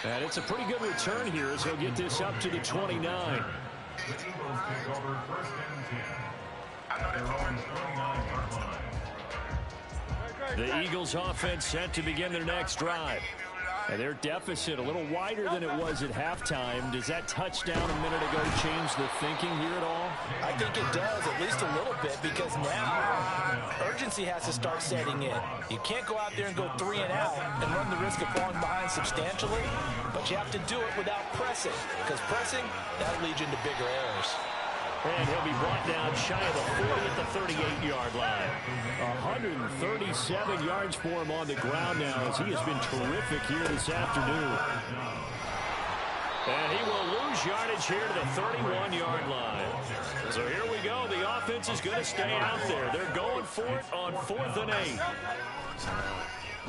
And it's a pretty good return here as he'll get this up to the 29. The Eagles take over first and 10 at their own 29-yard line. The Eagles offense set to begin their next drive. And their deficit a little wider than it was at halftime. Does that touchdown a minute ago change the thinking here at all? I think it does, at least a little bit, because now urgency has to start setting in. You can't go out there and go 3 and out and run the risk of falling behind substantially, but you have to do it without pressing, because pressing, that'll lead you into bigger errors. And he'll be brought down shy of the 40 at the 38-yard line. 137 yards for him on the ground now as he has been terrific here this afternoon. And he will lose yardage here to the 31-yard line. So here we go. The offense is going to stay out there. They're going for it on 4th and 8.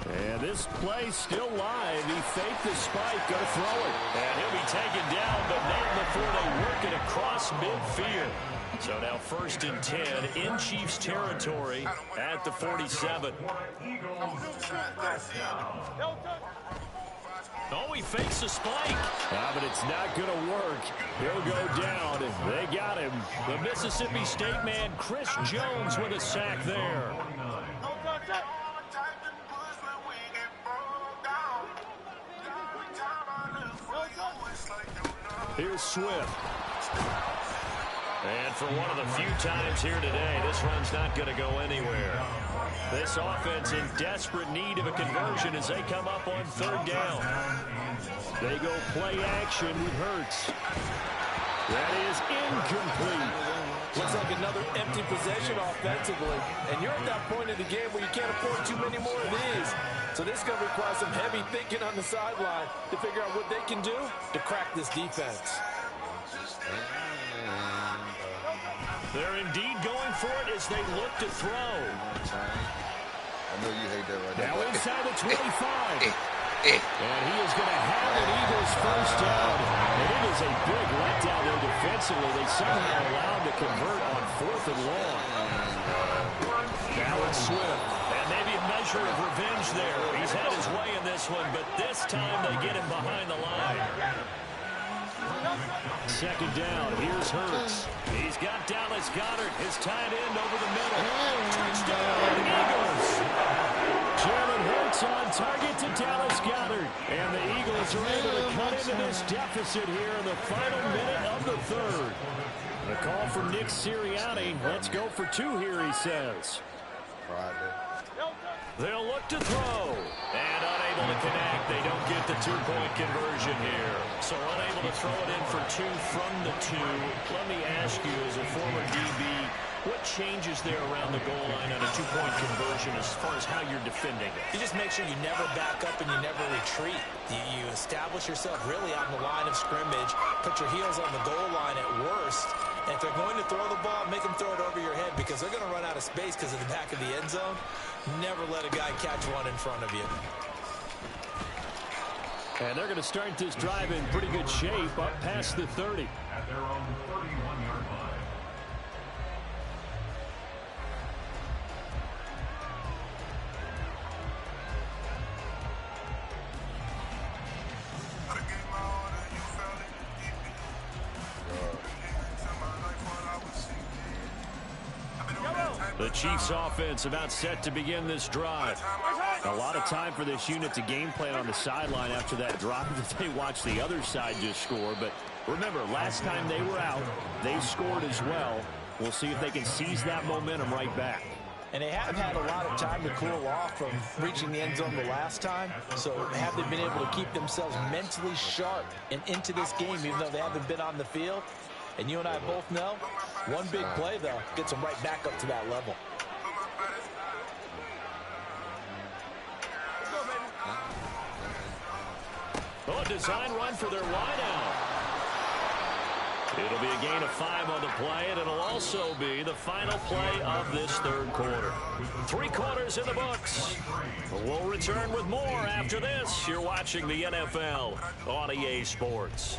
And this play still live. He faked the spike, going to throw it. And he'll be taken down, but not before they work it across midfield. So now 1st and 10 in Chiefs territory at the 47. Oh, he fakes the spike. But it's not going to work. He'll go down. They got him. The Mississippi State man, Chris Jones, with a sack there. Here's Swift. And for one of the few times here today, this run's not going to go anywhere. This offense in desperate need of a conversion as they come up on 3rd down. They go play action with Hurts. That is incomplete. Looks like another empty possession offensively. And you're at that point in the game where you can't afford too many more of these. So this is going to require some heavy thinking on the sideline to figure out what they can do to crack this defense. They're indeed going for it as they look to throw. I know you hate that right now. Now inside the 25. And he is going to have an Eagles first down. And it is a big letdown there defensively. They somehow allowed to convert on 4th and long. Now it's Swift. And maybe a measure of revenge there. He's had his way in this one, but this time they get him behind the line. Second down, here's Hurts. He's got Dallas Goedert, his tight end over the middle. Touchdown, Eagles! Jalen Hurts on target to Dallas Goedert. And the Eagles are able to cut into this deficit here in the final minute of the third. The call from Nick Sirianni. Let's go for 2 here, he says. They'll look to throw. And unable to connect. They don't get the 2-point conversion here. So unable to throw it in for 2 from the 2. Let me ask you, as a former DB, what changes there around the goal line on a 2-point conversion as far as how you're defending it? You just make sure you never back up and you never retreat. You establish yourself really on the line of scrimmage, put your heels on the goal line at worst. And if they're going to throw the ball, make them throw it over your head because they're going to run out of space because of the back of the end zone. Never let a guy catch one in front of you. And they're going to start this drive in pretty good shape up past the 30. At their own 31-yard line. The Chiefs offense about set to begin this drive. A lot of time for this unit to game plan on the sideline after that drive that they watched the other side just score. But remember, last time they were out, they scored as well. We'll see if they can seize that momentum right back. And they have had a lot of time to cool off from reaching the end zone the last time. So have they been able to keep themselves mentally sharp and into this game, even though they haven't been on the field? And you and I both know, one big play, though, gets them right back up to that level. Oh, design run for their wideout. It'll be a gain of 5 on the play, and it'll also be the final play of this third quarter. 3 quarters in the books. We'll return with more after this. You're watching the NFL on EA Sports.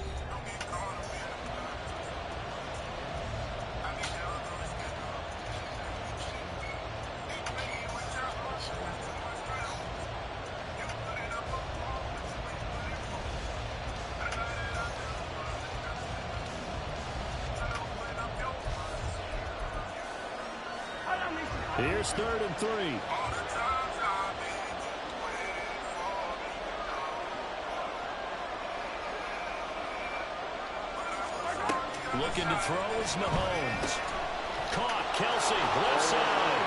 Here's 3rd and 3. Looking to throw is Mahomes. Caught. Kelsey, left side.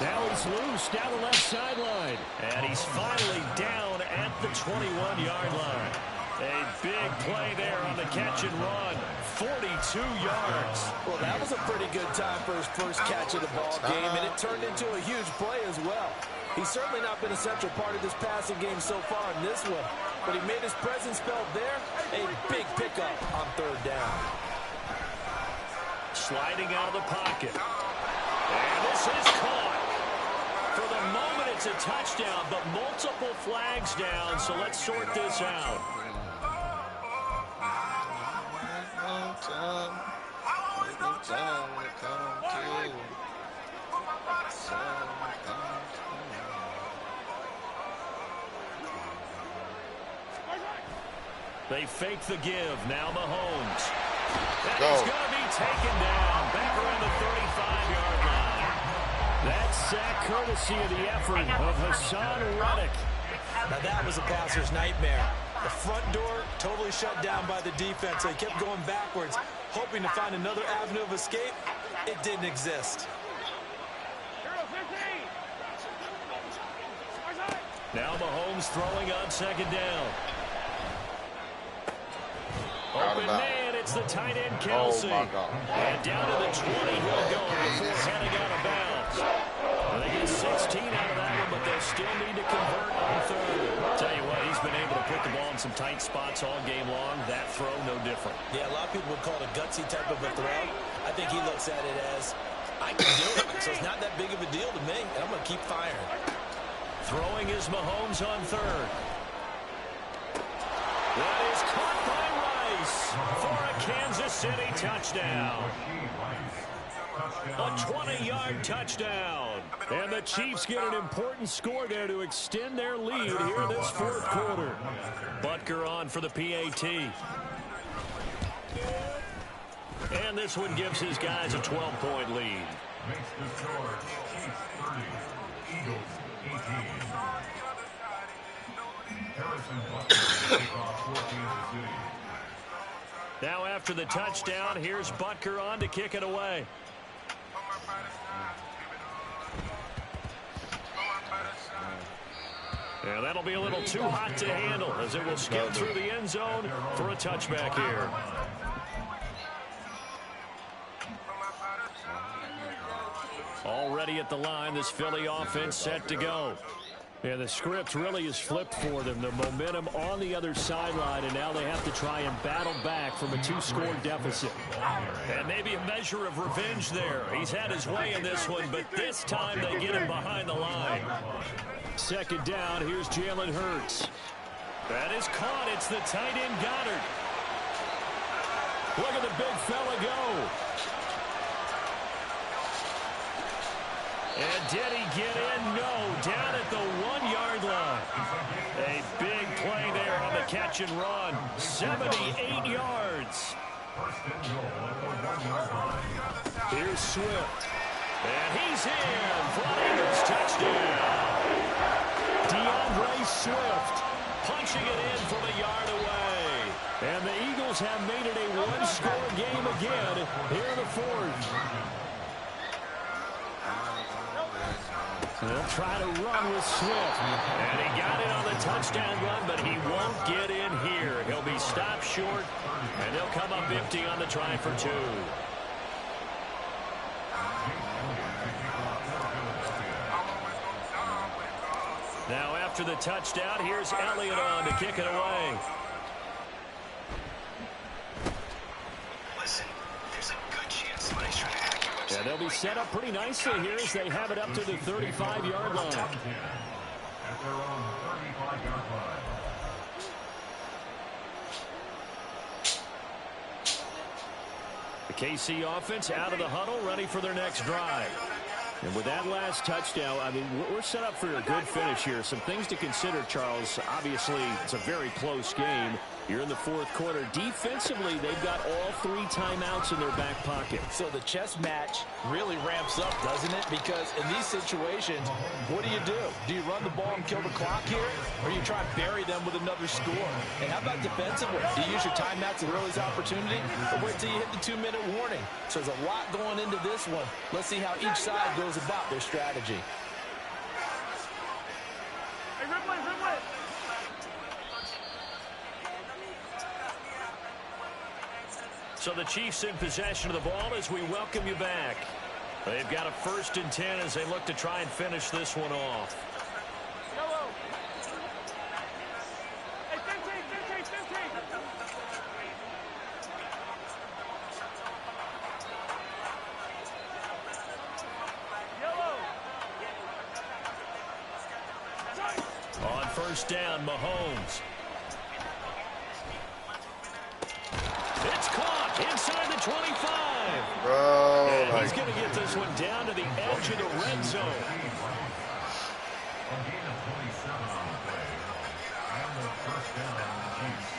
Now he's loose down the left sideline. And he's finally down at the 21-yard line. A big play there on the catch and run. 42 yards. Well, that was a pretty good time for his first catch of the ball game, and it turned into a huge play as well. He's certainly not been a central part of this passing game so far in this one, but he made his presence felt there. A big pickup on 3rd down. Sliding out of the pocket. And this is caught. For the moment, it's a touchdown, but multiple flags down, so let's sort this out. They fake the give. Now Mahomes. And he's going to be taken down back around the 35-yard line. That sack courtesy of the effort of Hassan Reddick. Now that was a passer's nightmare. The front door totally shut down by the defense. They kept going backwards, hoping to find another avenue of escape. It didn't exist. Now Mahomes throwing on 2nd down. Open man, It's the tight end, Kelsey. Oh, my God. And down to the 20 he'll go before heading out of bounds. Well, they get 16 out of that one, but they'll still need to convert on third. Tell you what, he's been able to put the ball in some tight spots all game long. That throw, no different. Yeah, a lot of people would call it a gutsy type of a throw. I think he looks at it as, I can do it, so it's not that big of a deal to me, and I'm going to keep firing. Throwing is Mahomes on third. That is caught by Rice for a Kansas City touchdown. A 20-yard touchdown. And the Chiefs get an important score there to extend their lead here this fourth quarter. Butker on for the PAT. And this one gives his guys a 12-point lead. Makes the score Chiefs 30, Eagles 18. Harrison Butker takes off for Kansas City. Now after the touchdown, here's Butker on to kick it away. Yeah, that'll be a little too hot to handle as it will skip through the end zone for a touchback here. Already at the line, this Philly offense set to go. And the script really is flipped for them. The momentum on the other sideline, and now they have to try and battle back from a 2-score deficit. And maybe a measure of revenge there. He's had his way in this one, but this time they get him behind the line. Second down, here's Jalen Hurts. That is caught. It's the tight end Goddard. Look at the big fella go. And did he get in? No. Down at the 1-yard line. A big play there on the catch and run. 78 yards. Here's Swift. And he's in for an Eagles touchdown. DeAndre Swift punching it in from a yard away. And the Eagles have made it a 1-score game again here in the fourth. They'll try to run with Swift. And he got it on the touchdown run, but he won't get in here. He'll be stopped short, and they'll come up empty on the try for 2. Now after the touchdown, here's Elliott on to kick it away. Yeah, they'll be set up pretty nicely here as they have it up to the 35-yard line. At their own 35-yard line. The KC offense out of the huddle, ready for their next drive. And with that last touchdown, I mean, we're set up for a good finish here. Some things to consider, Charles. Obviously, it's a very close game. You're in the fourth quarter. Defensively, they've got all 3 timeouts in their back pocket. So the chess match really ramps up, doesn't it? Because in these situations, what do? Do you run the ball and kill the clock here? Or you try and bury them with another score? And how about defensively? Do you use your timeouts at early's opportunity? Or wait till you hit the 2-minute warning? So there's a lot going into this one. Let's see how each side goes about their strategy. So the Chiefs in possession of the ball as we welcome you back. They've got a 1st and 10 as they look to try and finish this one off. On 1st down, Mahomes. It's caught inside the 25. Bro, And he's going to get this one down to the edge of the red zone. A gain of 27 on the play. And the 1st down on the Chiefs.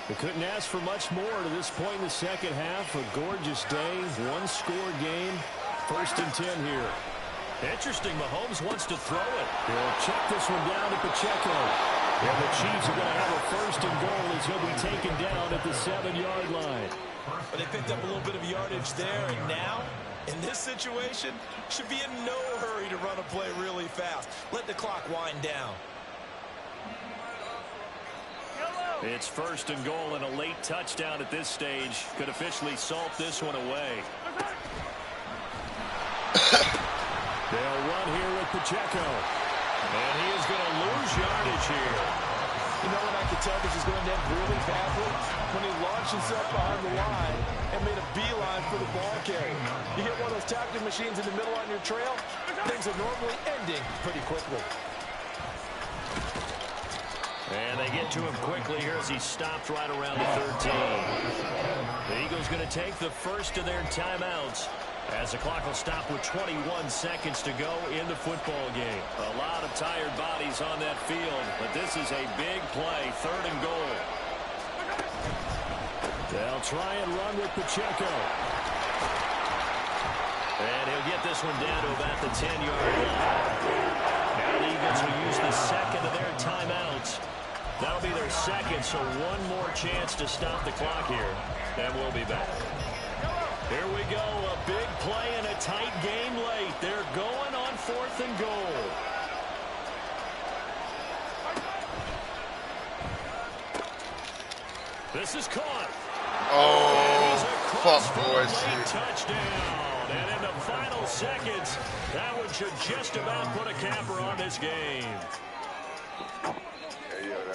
We couldn't ask for much more to this point in the second half. A gorgeous day, 1-score game, 1st and 10 here. Interesting, Mahomes wants to throw it. He'll check this one down to Pacheco. And the Chiefs are going to have a 1st and goal as he'll be taken down at the 7-yard line. But they picked up a little bit of yardage there, and now In this situation, should be in no hurry to run a play really fast. Let the clock wind down. It's 1st and goal, and a late touchdown at this stage could officially salt this one away. They'll run here with Pacheco. And he is going to lose yardage here. You know when I could tell this is going to end really badly? When he launched himself behind the line and made a beeline for the ball carrier. You hit one of those tackling machines in the middle on your trail, things are normally ending pretty quickly. And they get to him quickly here as he stopped right around the 13. The Eagles going to take the first of their timeouts as the clock will stop with 21 seconds to go in the football game. A lot of tired bodies on that field, but this is a big play, 3rd and goal. They'll try and run with Pacheco. And he'll get this one down to about the 10-yard line. Now the Eagles will use the second of their timeouts. That'll be their second, so one more chance to stop the clock here, and we'll be back. Here we go, a big play and a tight game late. They're going on 4th and goal. This is caught. Oh, fuck boy shit. Touchdown. And in the final seconds, that one should just about put a capper on this game.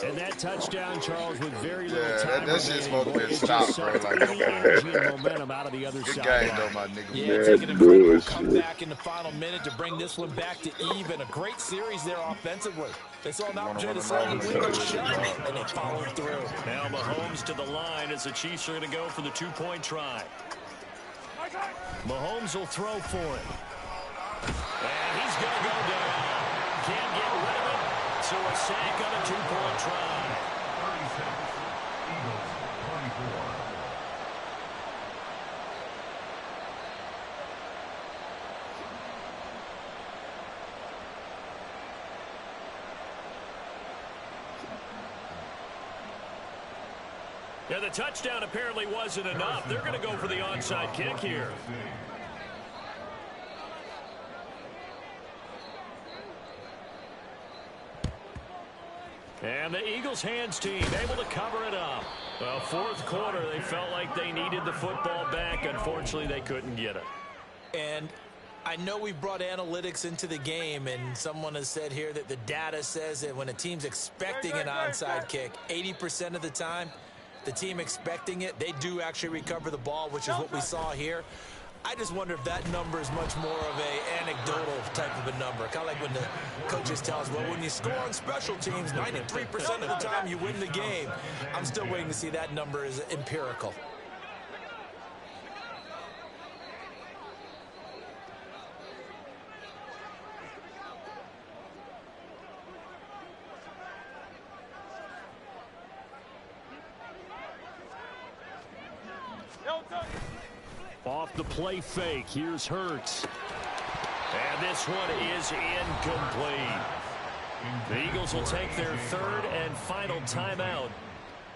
And that touchdown, Charles, with very little time. That shit's supposed to be a stop, bro. Like, come energy and momentum out of the other good side. game, though, my nigga. Yeah, taking a incredible comeback in the final minute to bring this one back to even. A great series there offensively. They saw an opportunity to slow the window shut, and they followed through. Now Mahomes to the line as the Chiefs are going to go for the 2-point try. Mahomes will throw for it. And he's going to go down. Can't get rid of it. So a sack on a 2-point try. 36, Eagles 24. Yeah, the touchdown apparently wasn't enough. They're going to go for the onside kick here. And the Eagles hands team able to cover it up. Well, 4th quarter, they felt like they needed the football back. Unfortunately, they couldn't get it. And I know we brought analytics into the game, and someone has said here that the data says that when a team's expecting an onside kick, 80% of the time, the team expecting it, they do actually recover the ball, which is what we saw here. I just wonder if that number is much more of a anecdotal type of a number. Kind of like when the coaches tell us, well, when you score on special teams, 93% of the time you win the game. I'm still waiting to see that number is empirical. Off the play fake, here's Hurts. And this one is incomplete. The Eagles will take their 3rd and final timeout.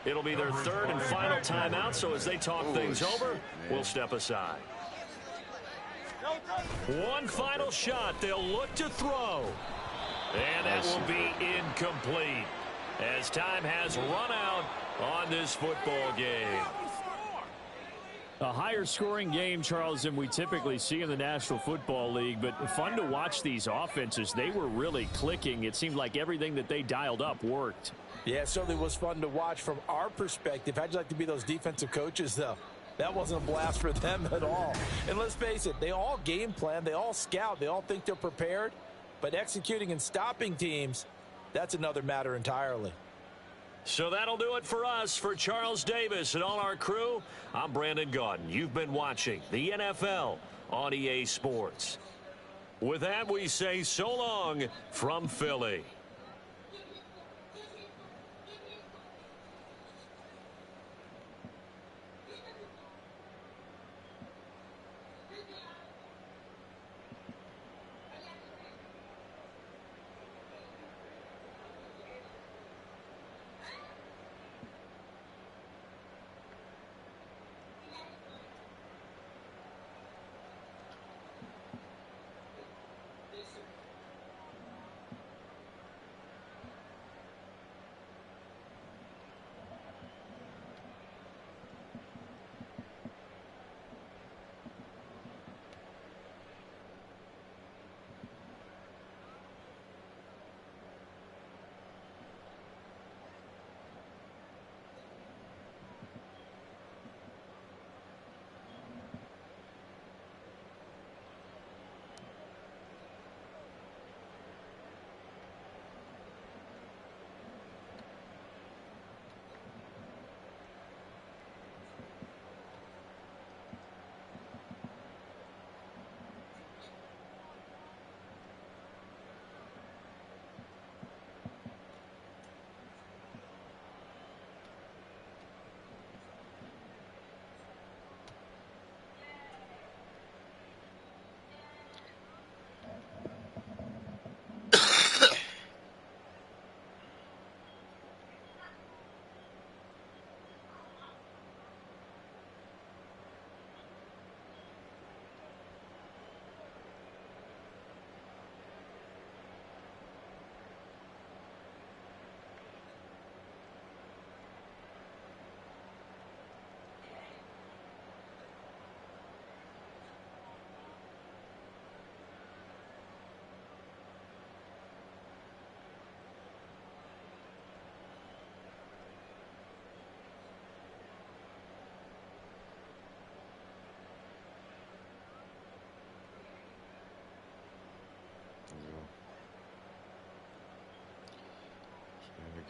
It'll be their 3rd and final timeout, so as they talk things over, we'll step aside. One final shot. They'll look to throw. And that will be incomplete as time has run out on this football game. A higher scoring game, Charles, than we typically see in the National Football League, but fun to watch these offenses. They were really clicking. It seemed like everything that they dialed up worked. Yeah, it certainly was fun to watch from our perspective. How'd you like to be those defensive coaches, though? That wasn't a blast for them at all. And let's face it, they all game plan, they all scout, they all think they're prepared, but executing and stopping teams, that's another matter entirely. So that'll do it for us. For Charles Davis and all our crew, I'm Brandon Gaudin. You've been watching the NFL on EA Sports. With that, we say so long from Philly.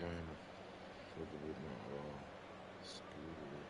game. Fucking with my scooter.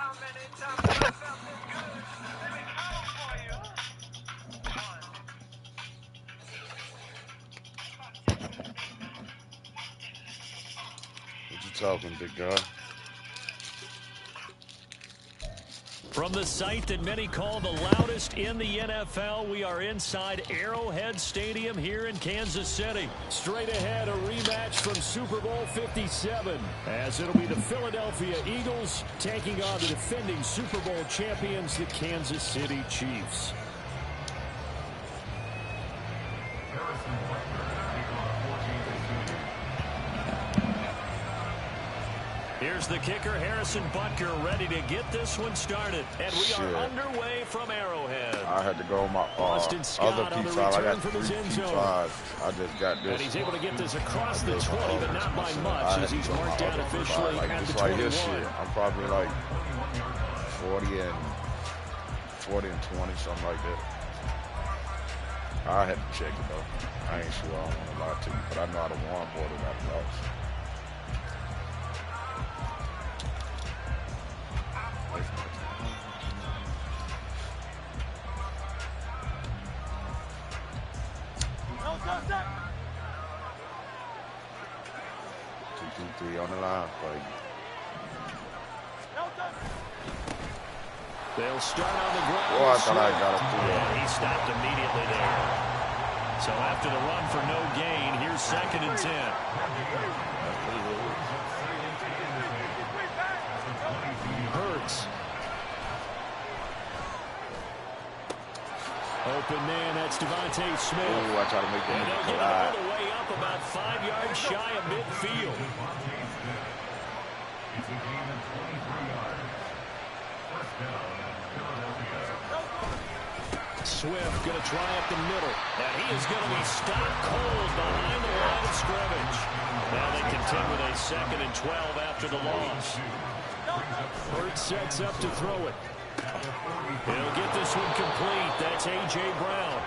What you talking, big guy? From the site that many call the loudest in the NFL, we are inside Arrowhead Stadium here in Kansas City. Straight ahead, a rematch from Super Bowl 57, as it'll be the Philadelphia Eagles taking on the defending Super Bowl champions, the Kansas City Chiefs. Here's the kicker, Harrison Butker, ready to get this one started. And we are underway from Arrowhead. I had to go on my other P5. I got 3 P5s. I just got this. And he's able to get this across the 20, but not by much, as he's marked down officially like at this the right 21. Here, shit. I'm probably like 40 and 20, something like that. I had to check it, though. I ain't sure. I don't want to lie to you, but I know I done won more than I lost. Three on the line for you. They'll start on the ground. Oh, I thought I got him through there. And he stopped immediately there. So after the run for no gain, here's 2nd and 10. Hurts. Open man, that's Devontae Smith. Oh, I try to make that. And they'll get it all the way up about 5 yards shy of midfield. It's a gain of 23 yards. First down at Philadelphia. Swift going to try up the middle. And he is going to be stopped cold behind the line of scrimmage. Now they contend with a 2nd and 12 after the loss. Hurts sets up to throw it. He'll get this one complete. That's A.J. Brown.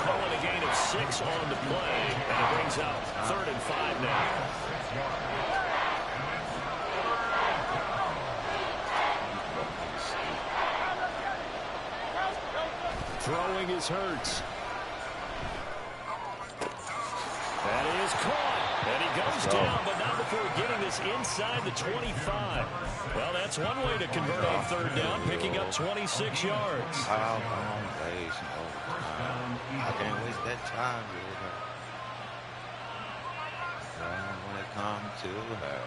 Calling a gain of 6 on the play. And it brings out 3rd and 5 now. Throwing is Hurts. That is caught. And he goes down, but not before getting this inside the 25. Well, that's one way to convert on 3rd down, picking up 26 yards. How long days, I can't waste that time, when it comes to her.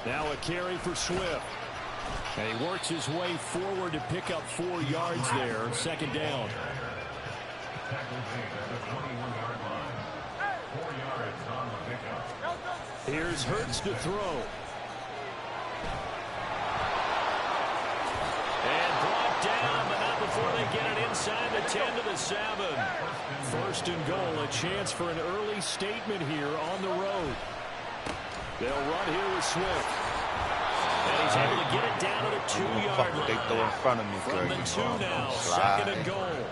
Now a carry for Swift. And he works his way forward to pick up 4 yards there. 2nd down. Here's Hurts to throw. And brought down, but not before they get it inside the 10 to the 7. 1st and goal, a chance for an early statement here on the road. They'll run here with Swift. And he's able to get it down to the 2-yard line. They throw in front of me, from the 2 now, 2nd and goal.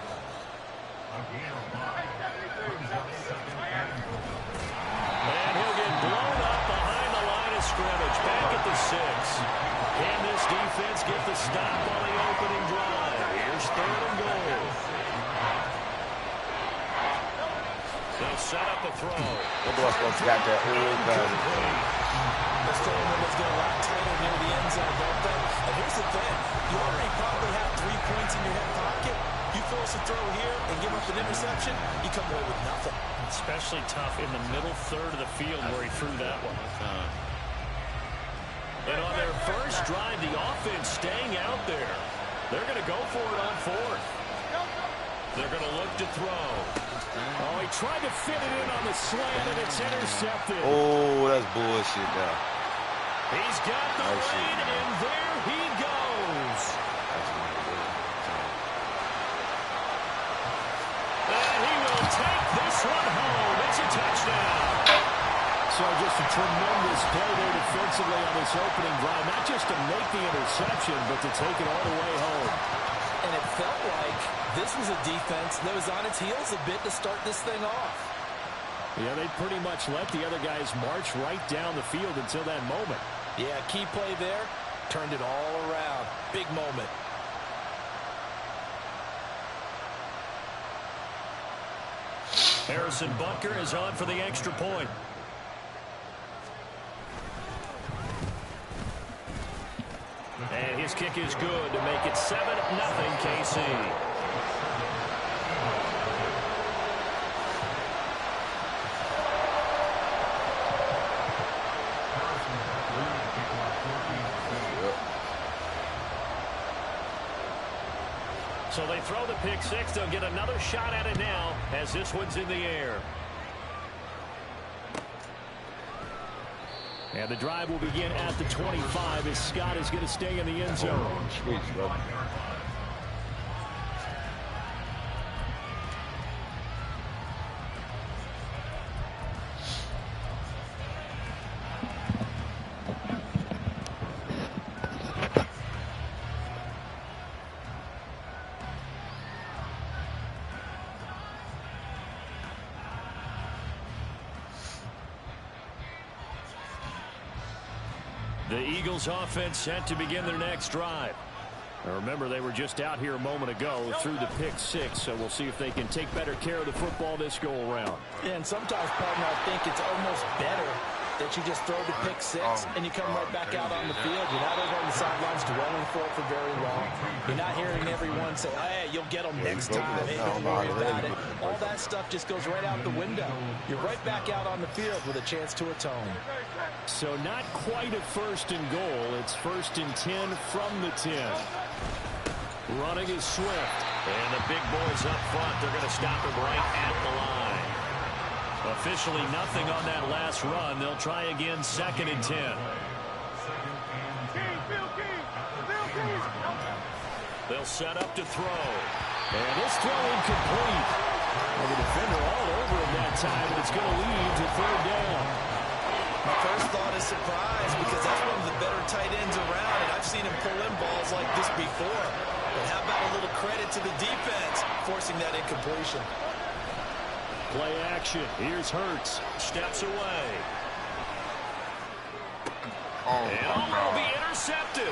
And he'll get blown up behind the line of scrimmage. Back at the 6. Can this defense get the stop on the opening drive? Here's 3rd and goal. They'll set up a throw. What do I supposed to got that old guy? Let's throw them that's going a lot tighter near the end zone, don't they? And here's the thing. You already probably have 3 points in your hip pocket. You force a throw here and give up an interception, you come away with nothing. Especially tough in the middle 3rd of the field where he threw that one. And on their first drive, the offense staying out there. They're going to go for it on 4th. They're going to look to throw. Oh, he tried to fit it in on the slant, and it's intercepted. Oh, that's bullshit, though. He's got the lead, and there he goes. And he will take this one home. It's a touchdown. So just a tremendous play there defensively on this opening drive. Not just to make the interception, but to take it all the way home. And it felt like this was a defense that was on its heels a bit to start this thing off. Yeah, they pretty much let the other guys march right down the field until that moment. Yeah, key play there. Turned it all around. Big moment. Harrison Butker is on for the extra point. And his kick is good to make it 7-0 KC. So they throw the pick six. They'll get another shot at it now as this one's in the air. And the drive will begin at the 25 as Scott is going to stay in the end zone. The Eagles offense set to begin their next drive. Now remember, they were just out here a moment ago through the pick six, so we'll see if they can take better care of the football this go around. Yeah, and sometimes, partner, I think it's almost better that you just throw the pick six and you come right back out on the field. You're not over on the sidelines dwelling for it for very long. You're not hearing everyone say, hey, you'll get them next time. Hey, don't worry about it. All that stuff just goes right out the window. You're right back out on the field with a chance to atone. So not quite a first and goal. It's 1st and 10 from the 10. Running is Swift. And the big boys up front, they're going to stop him right at the line. Officially nothing on that last run. They'll try again 2nd and 10. They'll set up to throw. And this throw incomplete. And the defender all over him that time, and it's going to lead to 3rd down. My first thought is surprise because that's one of the better tight ends around, and I've seen him pull in balls like this before. But how about a little credit to the defense forcing that incompletion? Play action. Here's Hurts. Steps away. And will be intercepted.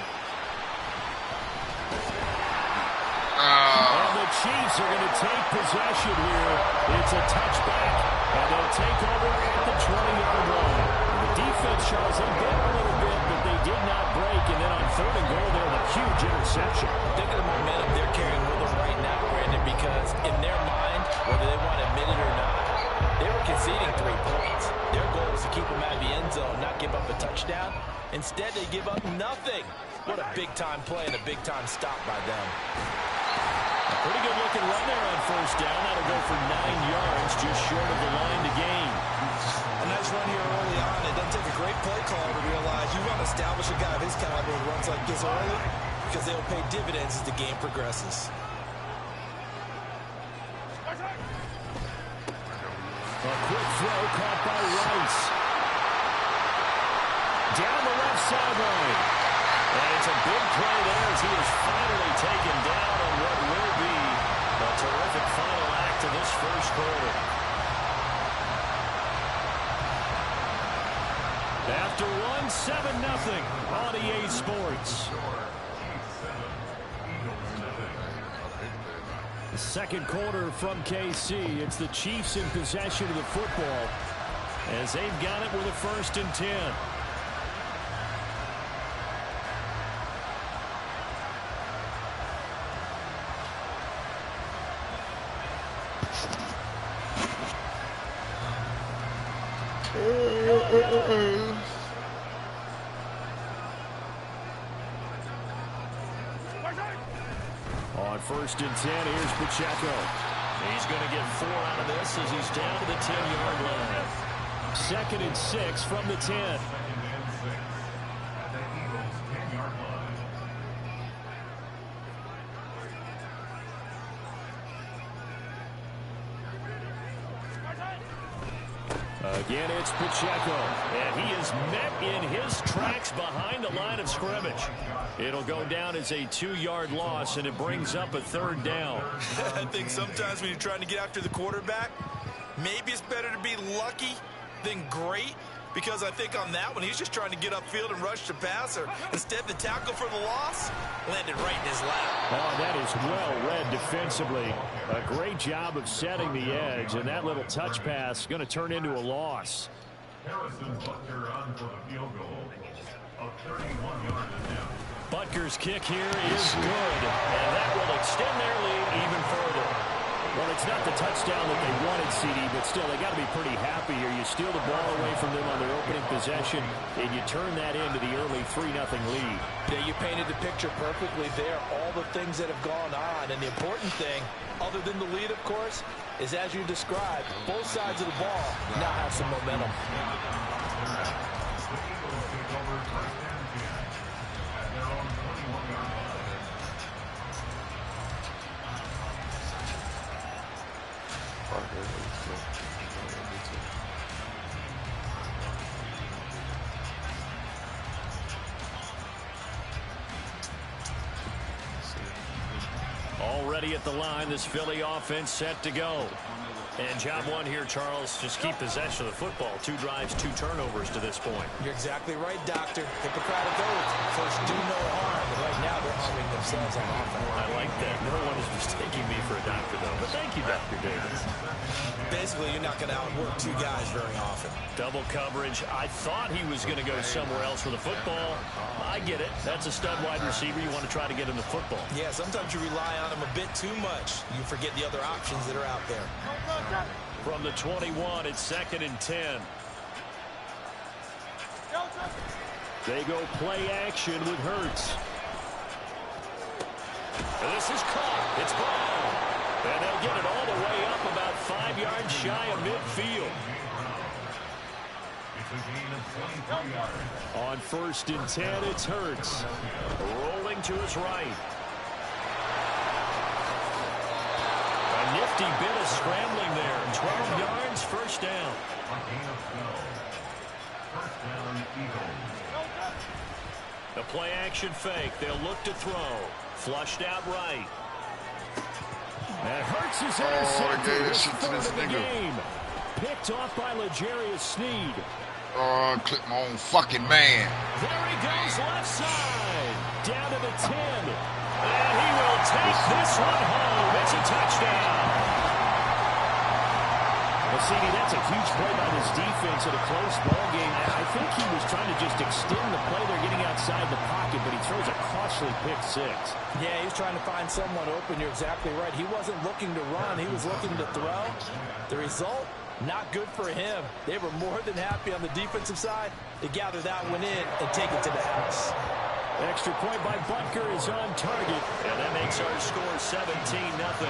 And the Chiefs are going to take possession here. It's a touchback, and they'll take over at the 20-yard line. The defense, Charles, they bit a little bit, but they did not break. And then on 3rd and goal, they have a huge interception. Think of the momentum they're carrying with them right now, Brandon, because in their mind, whether they want to admit it or not, they were conceding 3 points. Their goal was to keep them out of the end zone, not give up a touchdown. Instead, they give up nothing. What a big-time play and a big-time stop by them. A pretty good-looking run there on 1st down. That'll go for 9 yards, just short of the line to gain. A nice run here early on. It doesn't take a great play call to realize you want to establish a guy of his caliber who runs like this early because they'll pay dividends as the game progresses. A quick throw caught by Rice. Down the left sideline. And it's a big play there as he is finally taken down on what will be a terrific final act of this first quarter. After one, 7-0 on EA Sports. The second quarter from KC. It's the Chiefs in possession of the football as they've got it with a 1st and 10. On 1st and 10, here's Pacheco. He's going to get 4 out of this as he's down to the 10-yard line. 2nd and 6 from the 10. Again, it's Pacheco, and he is met in his tracks behind the line of scrimmage. It'll go down as a 2-yard loss, and it brings up a 3rd down. I think sometimes when you're trying to get after the quarterback, maybe it's better to be lucky than great, because I think on that one, he's just trying to get upfield and rush the passer. Instead, the tackle for the loss landed right in his lap. Oh, that is well read defensively. A great job of setting the edge, and that little touch pass going to turn into a loss. Harrison Butker on for the field goal. A 31-yard attempt. Butker's kick here is good, and that will extend their lead even further. Well, it's not the touchdown that they wanted, CD, but still, they got to be pretty happy here. You steal the ball away from them on their opening possession, and you turn that into the early 3-0 lead. Yeah, you painted the picture perfectly there, all the things that have gone on. And the important thing, other than the lead, of course, is as you described, both sides of the ball now have some momentum. Already at the line, this Philly offense set to go. And job one here, Charles, just keep possession of the football. 2 drives, 2 turnovers to this point. You're exactly right, Doctor. Hippocratic oath. First, do no harm. But right now, they're harming themselves on offense. I like that. No one is mistaking me for a doctor, though. But thank you, Dr. Davis. Basically, you're not going to outwork 2 guys very often. Double coverage. I thought he was going to go somewhere else with the football. I get it. That's a stud wide receiver. You want to try to get him the football. Yeah, sometimes you rely on him a bit too much. You forget the other options that are out there. From the 21, it's 2nd and 10. They go play action with Hurts. And this is caught. It's ball. And they'll get it all the way up about 5 yards shy of midfield. On 1st and 10, it's Hurts. Rolling to his right. A nifty bit of scrambling there. 12 yards, 1st down. The play action fake. They'll look to throw. Flushed out right. And Hurts is intercepted. His 3rd of the game. Picked off by L'Jarius Sneed. Clip my own fucking man. There he goes left side. Down to the 10. And he will take this one home. It's a touchdown. Well, CD, that's a huge play by this defense at a close ball game. I think he was trying to just extend the play. They're getting outside the pocket, but he throws a costly pick 6. Yeah, he's trying to find someone open. You're exactly right. He wasn't looking to run. He was looking to throw. The result, not good for him. They were more than happy on the defensive side to gather that one in and take it to the house. Extra point by Butker is on target, and that makes our score 17-0.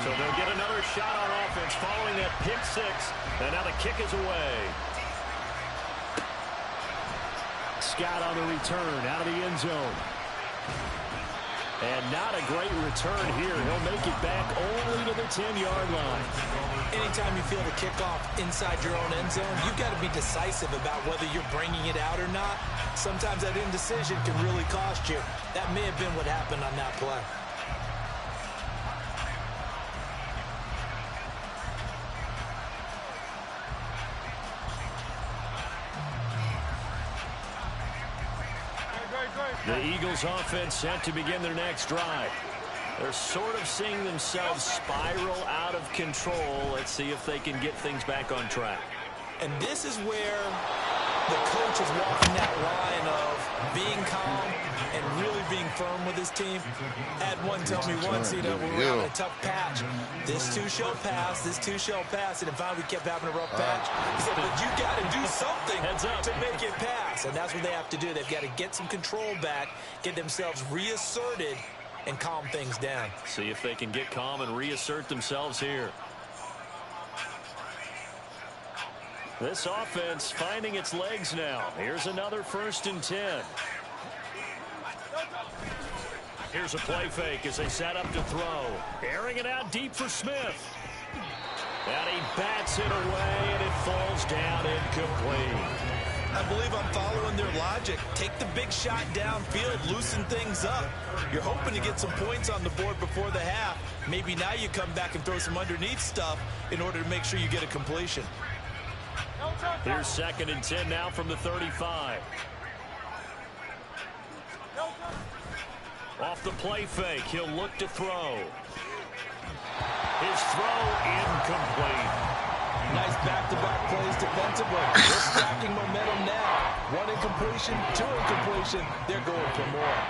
So they'll get another shot on offense following that pick 6, and now the kick is away. Scott on the return out of the end zone. And not a great return here. He'll make it back only to the 10-yard line. Anytime you feel the kickoff inside your own end zone, you've got to be decisive about whether you're bringing it out or not. Sometimes that indecision can really cost you. That may have been what happened on that play. The Eagles offense set to begin their next drive. They're sort of seeing themselves spiral out of control. Let's see if they can get things back on track. And this is where the coach is walking that line of being calm and really being firm with his team. Had one tell me once, you know, when we're on a tough patch, this too shall pass, this too shall pass. And in fact, we kept having a rough patch. He said, but you got to do something to make it pass. And that's what they have to do. They've got to get some control back, get themselves reasserted, and calm things down. See if they can get calm and reassert themselves here. This offense finding its legs now. Here's another 1st and 10. Here's a play fake as they set up to throw. Airing it out deep for Smith. And he bats it away, and it falls down incomplete. I believe I'm following their logic. Take the big shot downfield, loosen things up. You're hoping to get some points on the board before the half. Maybe now you come back and throw some underneath stuff in order to make sure you get a completion. Here's 2nd and 10 now from the 35. Off the play fake, he'll look to throw. His throw incomplete. Nice back-to-back plays defensively. They're stacking momentum now. 1 incompletion, 2 incompletion. They're going for more.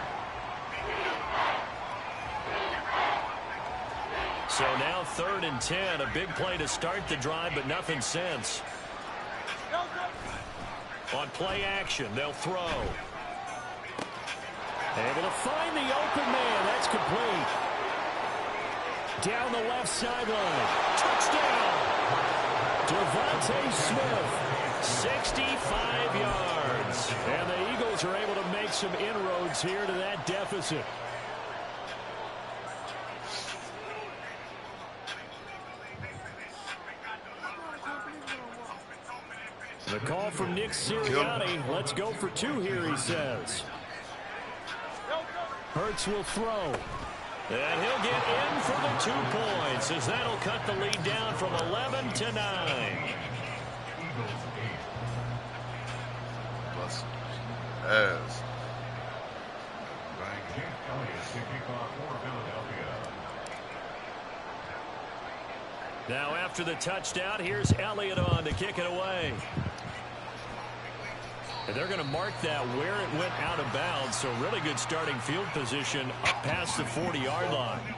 So now 3rd and 10. A big play to start the drive, but nothing since. On play action, they'll throw. Able to find the open man. That's complete. Down the left sideline. Touchdown. Devontae Smith, 65 yards. And the Eagles are able to make some inroads here to that deficit. The call from Nick Sirianni. Let's go for 2 here, he says. Hurts will throw. And he'll get in for the 2 points as that'll cut the lead down from 11 to 9. As. Now after the touchdown, here's Elliott on to kick it away. And they're going to mark that where it went out of bounds. So really good starting field position up past the 40-yard line.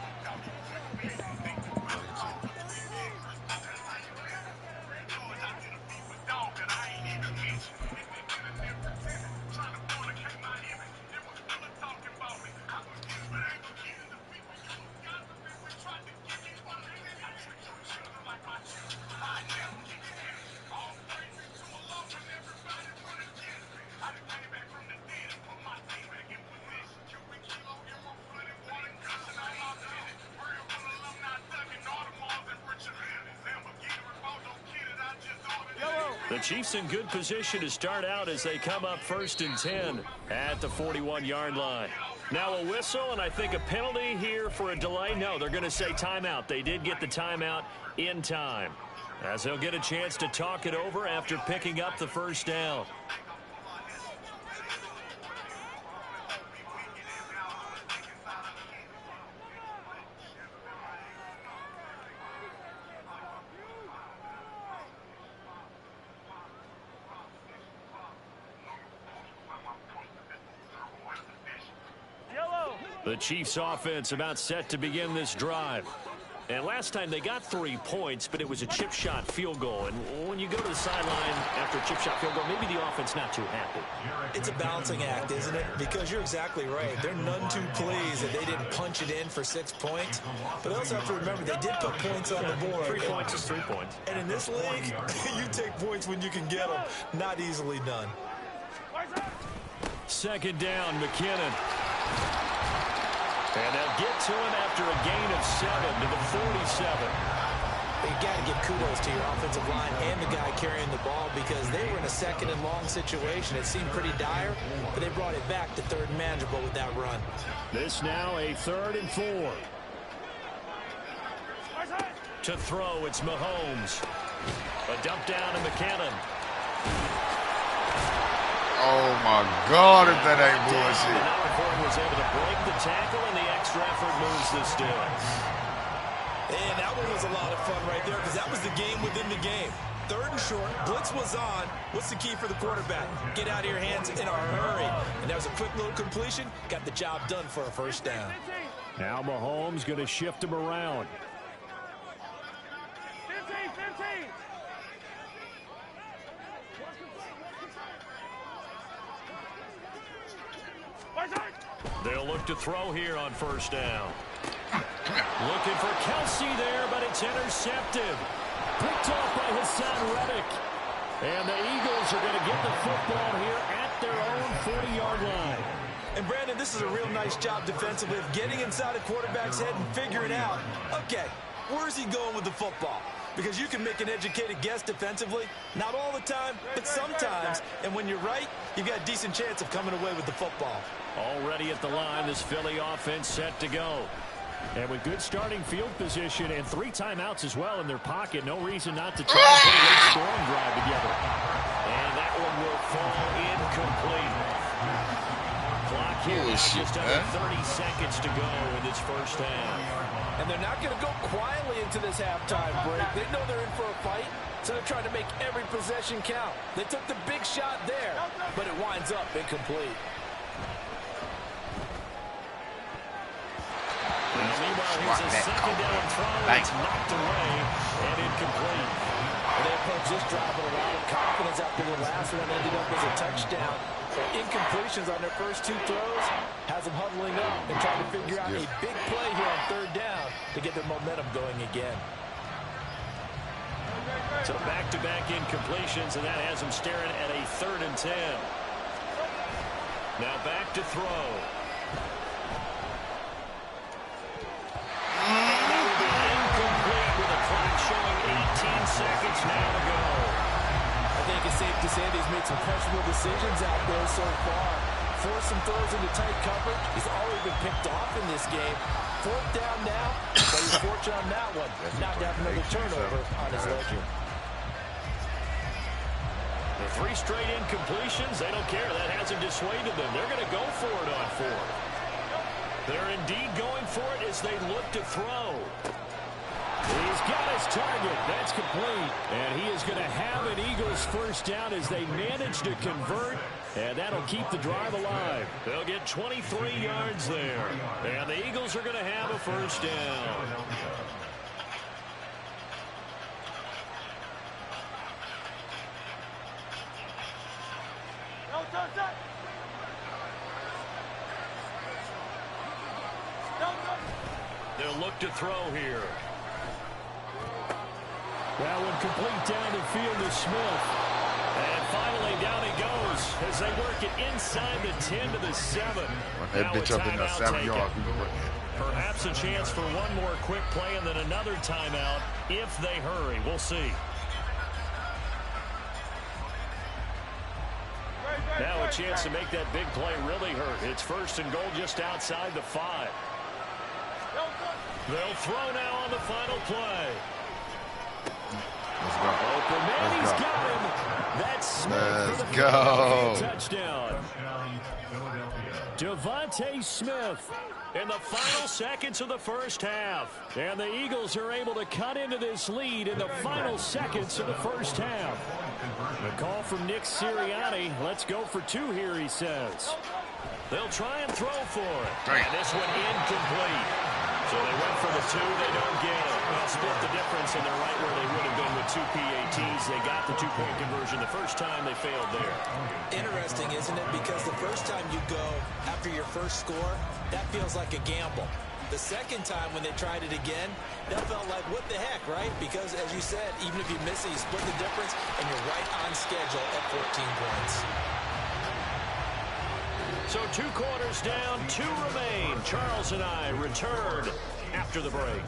The Chiefs in good position to start out as they come up 1st and 10 at the 41-yard line. Now a whistle, and I think a penalty here for a delay. No, they're going to say timeout. They did get the timeout in time, as they'll get a chance to talk it over after picking up the 1st down. The Chiefs offense about set to begin this drive. And last time they got 3 points, but it was a chip shot field goal. And when you go to the sideline after a chip shot field goal, maybe the offense not too happy. It's a balancing act, isn't it? Because you're exactly right. They're none too pleased that they didn't punch it in for 6 points. But they also have to remember they did put points on the board. 3 points is 3 points. And in this league, you take points when you can get them. Not easily done. 2nd down, McKinnon. And they'll get to him after a gain of 7 to the 47. You got to give kudos to your offensive line and the guy carrying the ball, because they were in a 2nd and long situation. It seemed pretty dire, but they brought it back to 3rd and manageable with that run. This now a 3rd and 4. To throw, it's Mahomes. A dump down to McKinnon. Oh my God, if that ain't bullshit. Ford was able to break the tackle, and the extra effort moves the sticks. And that one was a lot of fun right there, because that was the game within the game. 3rd and short, blitz was on. What's the key for the quarterback? Get out of your hands in a hurry. And that was a quick little completion. Got the job done for a 1st down. Now Mahomes going to shift him around. 15. They'll look to throw here on 1st down. Looking for Kelsey there, but it's intercepted. Picked off by Hassan Reddick. And the Eagles are going to get the football here at their own 40-yard line. And, Brandon, this is a real nice job defensively of getting inside a quarterback's head and figuring out, okay, where's he going with the football? Because you can make an educated guess defensively, not all the time, but sometimes. And when you're right, you've got a decent chance of coming away with the football. Already at the line, this Philly offense set to go. And with good starting field position and 3 timeouts as well in their pocket, no reason not to try and put a late scoring drive together. And that one will fall incomplete. Clock here just under 30 seconds to go in this first half. And they're not going to go quietly into this halftime break. They know they're in for a fight, so they're trying to make every possession count. They took the big shot there, but it winds up incomplete. Meanwhile, here's a second down throw. It's knocked away and incomplete. And they approach this drive with a lot of confidence after the last one ended up as a touchdown. Incompletions on their first 2 throws has them huddling up and trying to figure out a big play here on 3rd down to get their momentum going again. So back-to-back incompletions, and that has them staring at a 3rd and 10. Now back to throw. And that will be incomplete with a clock showing 18 seconds now to go. I think it's safe to say that he's made some questionable decisions out there so far. Forced some throws into tight coverage. He's already been picked off in this game. 4th down now, but he's fortunate on that one. Not to have another turnover on his ledger. The 3 straight incompletions, they don't care. That hasn't dissuaded them. They're going to go for it on 4th. They're indeed going for it as they look to throw. He's got his target. That's complete. And he is going to have an Eagles first down as they manage to convert. And that'll keep the drive alive. They'll get 23 yards there. And the Eagles are going to have a first down. They'll look to throw here. That one complete down the field to Smith. And finally down he goes as they work it inside the 10 to the 7. That bitch up in that 7-yard. Perhaps a chance for one more quick play and then another timeout if they hurry. We'll see. Now a chance to make that big play really hurt. It's 1st and goal just outside the 5. They'll throw now on the final play. Open man, he's got him. That's Smith for the touchdown. Devontae Smith in the final seconds of the first half. And the Eagles are able to cut into this lead in the final seconds of the first half. The call from Nick Sirianni. Let's go for 2 here, he says. They'll try and throw for it. And this one incomplete. So they went for the 2, they don't get it. Well, split the difference, and they're right where they would have been with 2 PATs. They got the 2-point conversion the first time. They failed there. Interesting, isn't it? Because the first time you go after your first score, that feels like a gamble. The second time when they tried it again, that felt like, what the heck, right? Because, as you said, even if you miss it, you split the difference, and you're right on schedule at 14 points. So 2 quarters down, 2 remain. Charles and I return after the break.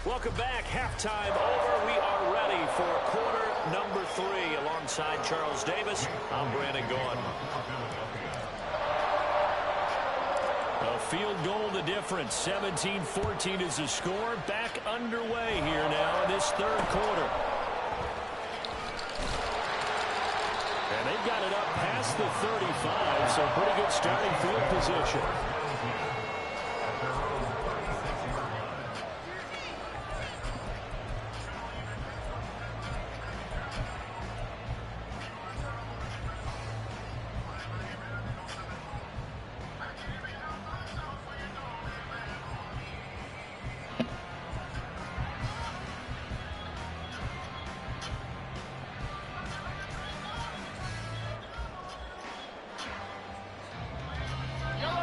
Welcome back. Halftime over. We are ready for quarter number 3. Alongside Charles Davis, I'm Brandon Gaughan. A field goal the difference. 17-14 is the score. Back underway here now in this 3rd quarter. And they've got it up past the 35, so pretty good starting field position.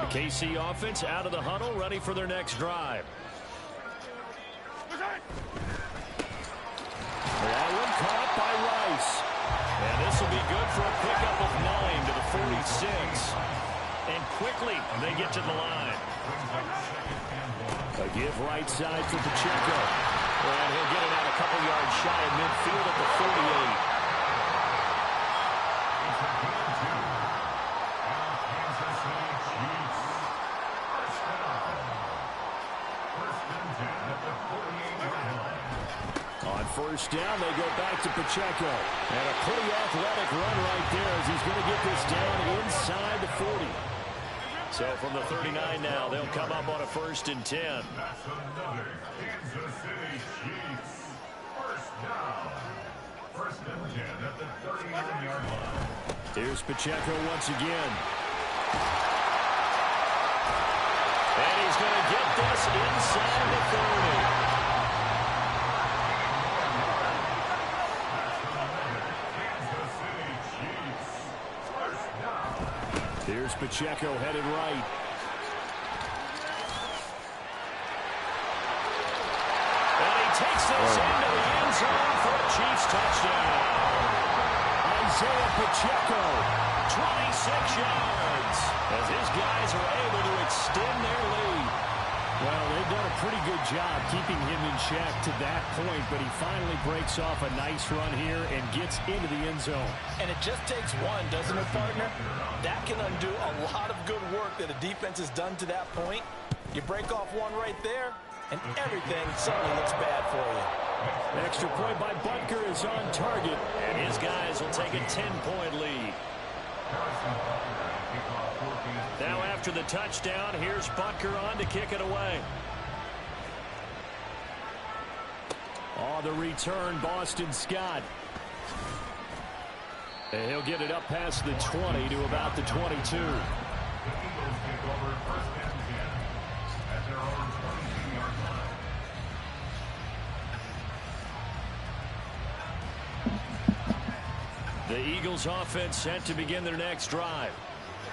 KC offense out of the huddle, ready for their next drive. That one caught by Rice. And this will be good for a pickup of 9 to the 46. And quickly, they get to the line. A give right side to Pacheco. And he'll get it out a couple yards shy of midfield at the 48. On first down, they go back to Pacheco. And a pretty athletic run right there as he's going to get this down inside the 40. So from the 39 now, they'll come up on a 1st and 10. That's another Kansas City Chiefs. First down. 1st and 10 at the 39-yard line. Here's Pacheco once again. And he's going to get this inside the 30. Here's Pacheco headed right. And he takes this into the end zone for a Chiefs touchdown. Isaiah Pacheco, 26 yards, as his guys are able to extend their lead. Well, they've done a pretty good job keeping him in check to that point, but he finally breaks off a nice run here and gets into the end zone. And it just takes one, doesn't it, partner? That can undo a lot of good work that a defense has done to that point. You break off one right there, and everything suddenly looks bad for you. Extra point by Butker is on target, and his guys will take a 10-point lead. Now after the touchdown, here's Butker on to kick it away. Oh, the return, Boston Scott. And he'll get it up past the 20 to about the 22. The Eagles take over 1st and 10 at their own 22-yard line. The Eagles offense set to begin their next drive.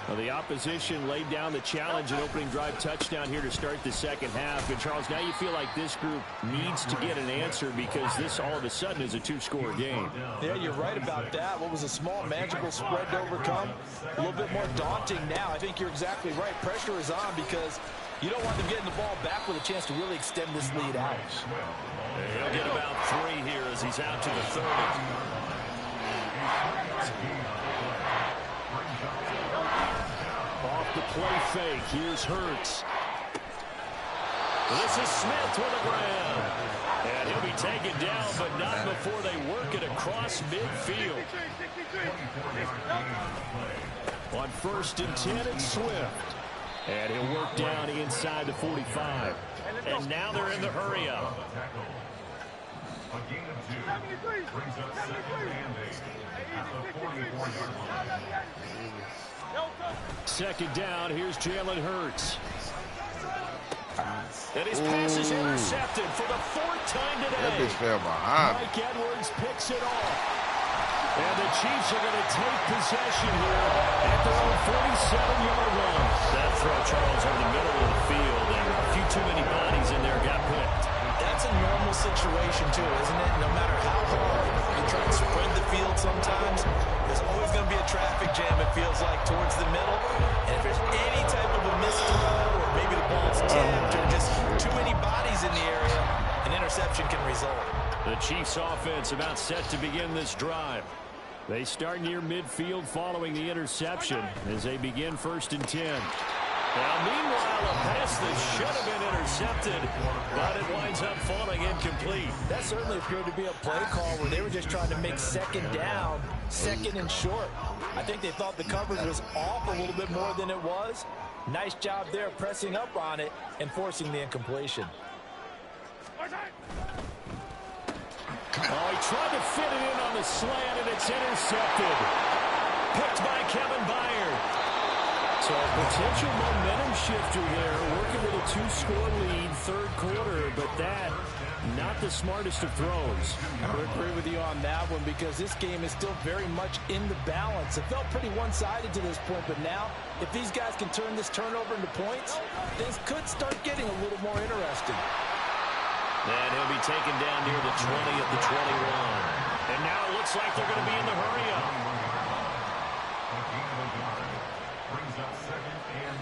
Well, the opposition laid down the challenge and opening drive touchdown here to start the second half. And, Charles, now you feel like this group needs to get an answer because this all of a sudden is a 2-score game. Yeah, you're right about that. What was a small magical spread to overcome? A little bit more daunting now. I think you're exactly right. Pressure is on because you don't want them getting the ball back with a chance to really extend this lead out. He'll get about 3 here as he's out to the 30. Off the play fake, here's Hurts. This is Smith with a grab. And he'll be taken down, but not before they work it across midfield. On 1st and 10, it's Swift. And he'll work down inside the 45. And now they're in the hurry-up. A gain of 2 brings up 2nd and 8 at the 44-yard line. 2nd down, here's Jalen Hurts. And his pass is intercepted for the 4th time today. That bitch fell behind. Mike Edwards picks it off. And the Chiefs are going to take possession here at their own 47-yard line. That throw, Charles, over the middle of the field, and a few too many bodies in there got picked. That's a normal situation, too, isn't it? No matter how hard you try to spread the field sometimes, there's always going to be a traffic jam, it feels like, towards the middle. And if there's any type of a missed throw or maybe the ball's tipped or just too many bodies in the area, an interception can result. The Chiefs offense about set to begin this drive. They start near midfield following the interception as they begin 1st and 10. Now, meanwhile, a pass that should have been intercepted, but it winds up falling incomplete. That certainly appeared to be a play call where they were just trying to make 2nd down, 2nd and short. I think they thought the coverage was off a little bit more than it was. Nice job there pressing up on it and forcing the incompletion. Oh, he tried to fit it in on the slant, and it's intercepted. Picked by Kevin Byard. So a potential momentum shifter there, working with a 2-score lead, 3rd quarter, but that, not the smartest of throws. I would agree with you on that one because this game is still very much in the balance. It felt pretty one-sided to this point, but now, if these guys can turn this turnover into points, things could start getting a little more interesting. And he'll be taken down near the 20 at the 21. And now it looks like they're going to be in the hurry-up. Brings up 2nd and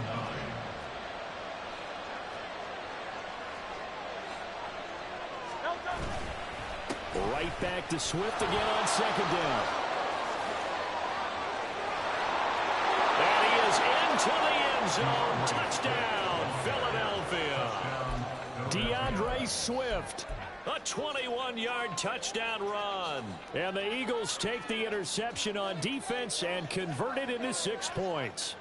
9. Right back to Swift again on 2nd down. And he is into the end zone. Touchdown, Philadelphia. DeAndre Swift. A 21-yard touchdown run. And the Eagles take the interception on defense and convert it into 6 points.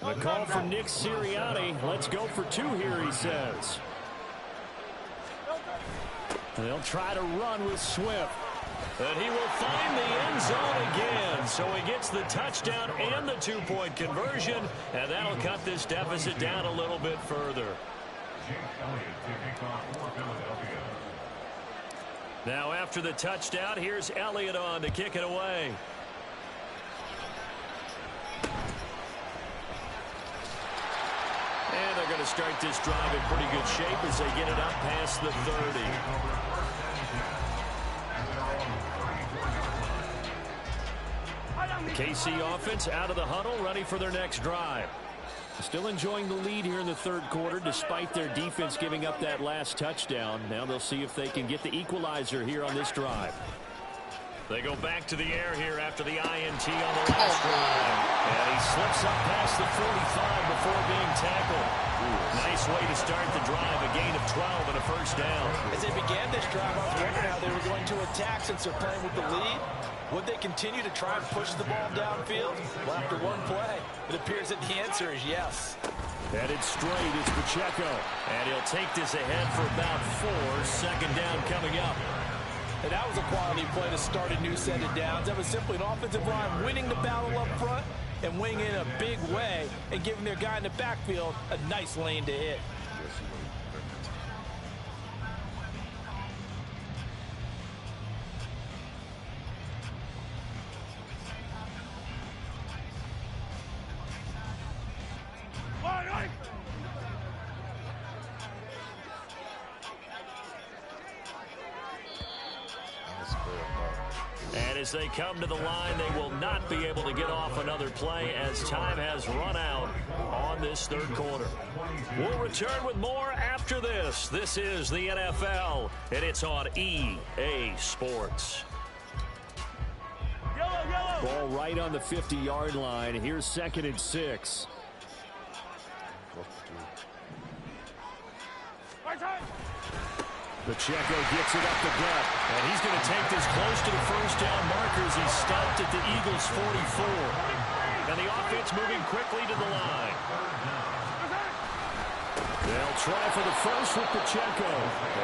The call from Nick Sirianni. Let's go for 2 here, he says. They'll try to run with Swift. And he will find the end zone again. So he gets the touchdown and the 2-point conversion. And that'll cut this deficit down a little bit further. Now after the touchdown, here's Elliott on to kick it away. And they're going to start this drive in pretty good shape as they get it up past the 30. KC offense out of the huddle, ready for their next drive. Still enjoying the lead here in the 3rd quarter despite their defense giving up that last touchdown. Now they'll see if they can get the equalizer here on this drive. They go back to the air here after the INT on the last drive. And he slips up past the 45 before being tackled. Nice way to start the drive, a gain of 12 and a 1st down. As they began this drive, I was wondering how they were going to attack since they're playing with the lead. Would they continue to try and push the ball downfield? Well, after one play, it appears that the answer is yes. Headed straight, it's Pacheco. And he'll take this ahead for about 4. 2nd down coming up. And that was a quality play to start a new set of downs. That was simply an offensive line winning the battle up front and winning in a big way and giving their guy in the backfield a nice lane to hit. And as they come to the line, they will not be able to get off another play as time has run out on this 3rd quarter. We'll return with more after this. This is the NFL, and it's on EA Sports. Ball right on the 50-yard line. Here's 2nd and 6. Pacheco gets it up the gut, and he's going to take this close to the 1st down markers. He's stopped at the Eagles' 44. And the offense moving quickly to the line. They'll try for the 1st with Pacheco.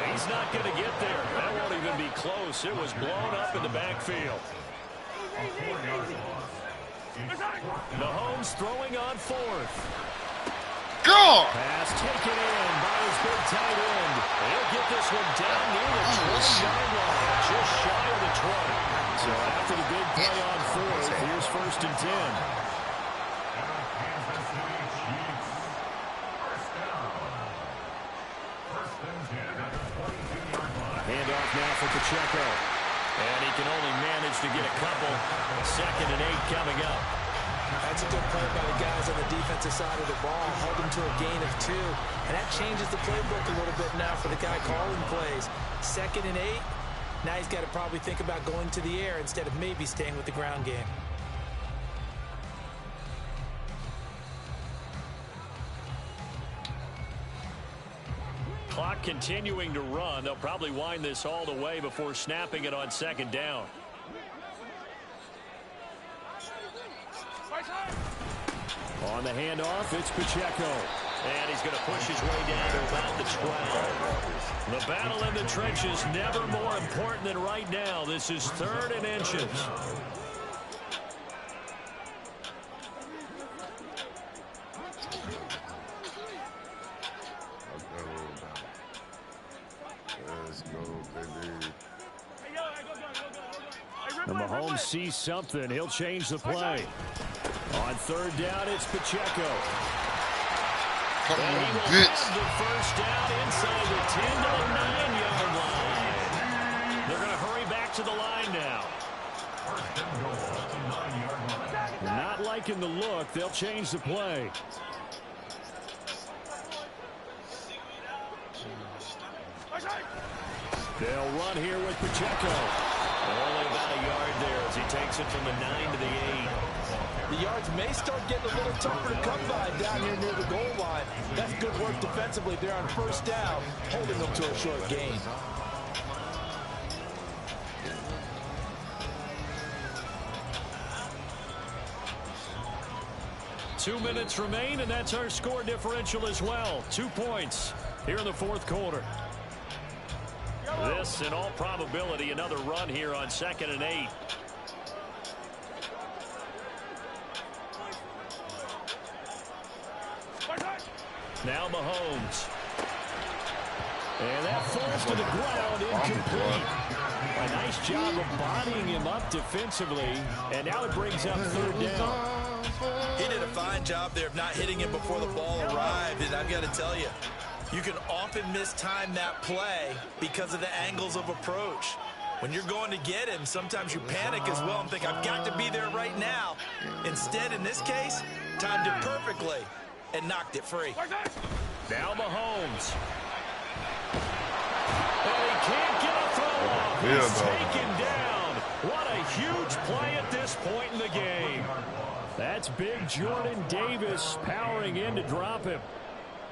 He's not going to get there. That won't even be close. It was blown up in the backfield. Mahomes throwing on 4th. Go! Pass taken in by his big tight end. He'll get this one down near the 20-yard line, just shy of the 20. So after the big play on 4th, here's 1st and 10. Handoff now for Pacheco. And he can only manage to get a couple. 2nd and 8 coming up. That's a good play by the guys on the defensive side of the ball. Held him to a gain of 2. And that changes the playbook a little bit now for the guy calling plays. 2nd and 8. Now he's got to probably think about going to the air instead of maybe staying with the ground game. Clock continuing to run. They'll probably wind this all the way before snapping it on 2nd down. On the handoff, it's Pacheco. And he's going to push his way down to about the 12. The battle in the trenches never more important than right now. This is 3rd and inches. And Mahomes sees something. He'll change the play. On 3rd down, it's Pacheco. Come And he on, will bitch. have the first down inside the 10 to the 9-yard line. They're going to hurry back to the line now. Not liking the look. They'll change the play. They'll run here with Pacheco. Only about a yard there as he takes it from the 9 to the 8. The yards may start getting a little tougher to come by down here near the goal line. That's good work defensively there on first down, holding them to a short gain. Two minutes remain, and that's our score differential as well. 2 points here in the fourth quarter. This, in all probability, another run here on 2nd and 8. Now Mahomes. And that falls to the ground, incomplete. A nice job of bodying him up defensively, and now it brings up 3rd down. He did a fine job there of not hitting him before the ball arrived, and I've got to tell you, you can often mistime that play because of the angles of approach. When you're going to get him, sometimes you panic as well and think, I've got to be there right now. Instead, in this case, timed it perfectly and knocked it free. Now Mahomes. And he can't get a throw off. He's taken down. What a huge play at this point in the game. That's big Jordan Davis powering in to drop him.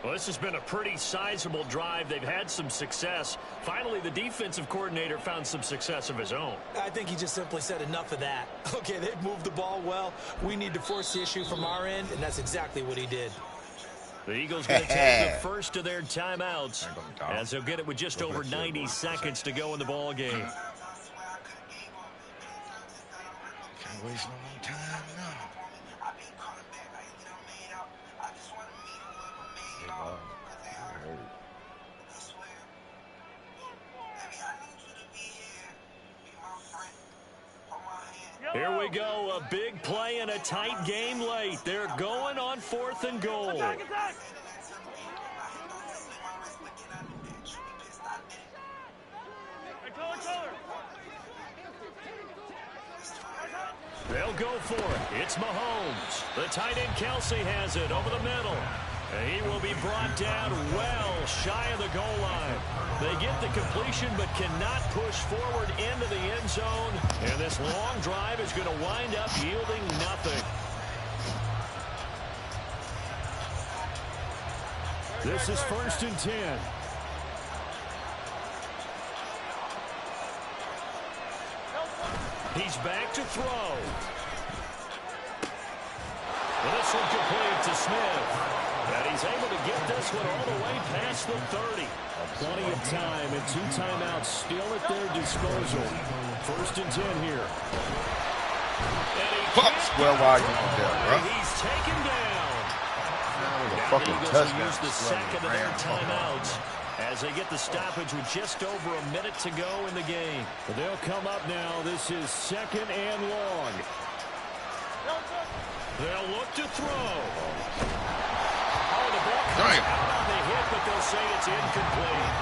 Well, this has been a pretty sizable drive. They've had some success. Finally, the defensive coordinator found some success of his own. I think he just simply said enough of that. Okay, they've moved the ball well. We need to force the issue from our end, and that's exactly what he did. The Eagles going to take the first of their timeouts as they'll get it with just over 90 seconds to go in the ball game. Can't waste no more time now. Here we go, a big play and a tight game late. They're going on 4th and goal. They'll go for it. It's Mahomes. The tight end Kelsey has it over the middle. And he will be brought down well shy of the goal line. They get the completion but cannot push forward into the end zone. And this long drive is going to wind up yielding nothing. This is 1st and 10. He's back to throw. And this one complete to Smith. And he's able to get this one all the way past the 30. Plenty of time and 2 timeouts still at their disposal. 1st and 10 here. Fuck square wide on there, bro. He's taken down. Fucking touchdown. Use the second of their timeouts as they get the stoppage with just over a minute to go in the game. But they'll come up now. This is 2nd and long. They'll look to throw. Oh, the ball comes out on the hit, but they'll say it's incomplete.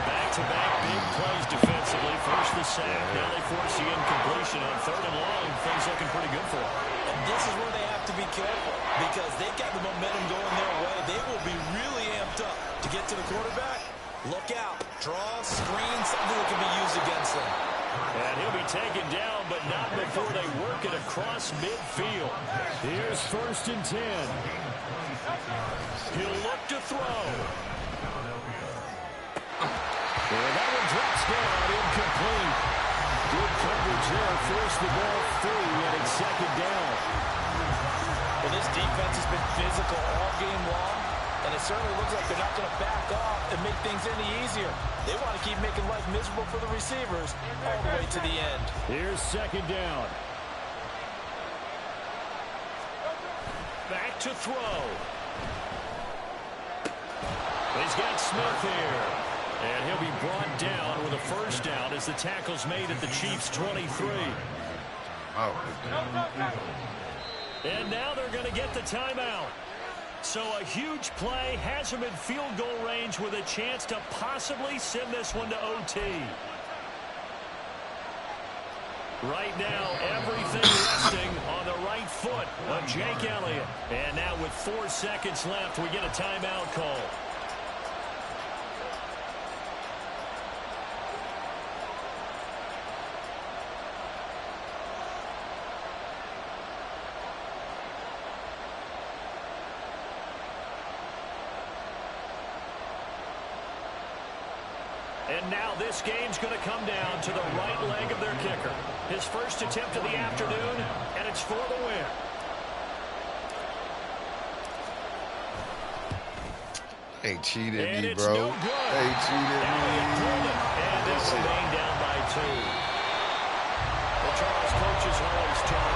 Back-to-back big plays defensively. First the sack, now they force the incompletion on 3rd and long. Things looking pretty good for them. And this is where they have to be careful because they've got the momentum going their way. They will be really amped up to get to the quarterback. Look out. Draw, screen, something that can be used against them. And he'll be taken down, but not before they work it across midfield. Here's 1st and 10. He'll look to throw. And that one drops down, incomplete. Good coverage there, forced the ball free, and it's 2nd down. Well, this defense has been physical all game long, and it certainly looks like they're not going to back off and make things any easier. They want to keep making life miserable for the receivers all the way to the end. Here's 2nd down. Back to throw. He's got Smith here. And he'll be brought down with a first down as the tackle's made at the Chiefs' 23. Oh. And now they're going to get the timeout. So a huge play has him in field goal range with a chance to possibly send this one to OT. Right now, everything resting on the right foot of Jake Elliott. And now with 4 seconds left, we get a timeout call. And now this game's going to come down to the right leg of their kicker. His first attempt of the afternoon, and it's for the win. They cheated And me, it's bro. no good. They cheated me. And they'll remain down by 2. The Charles coaches always talk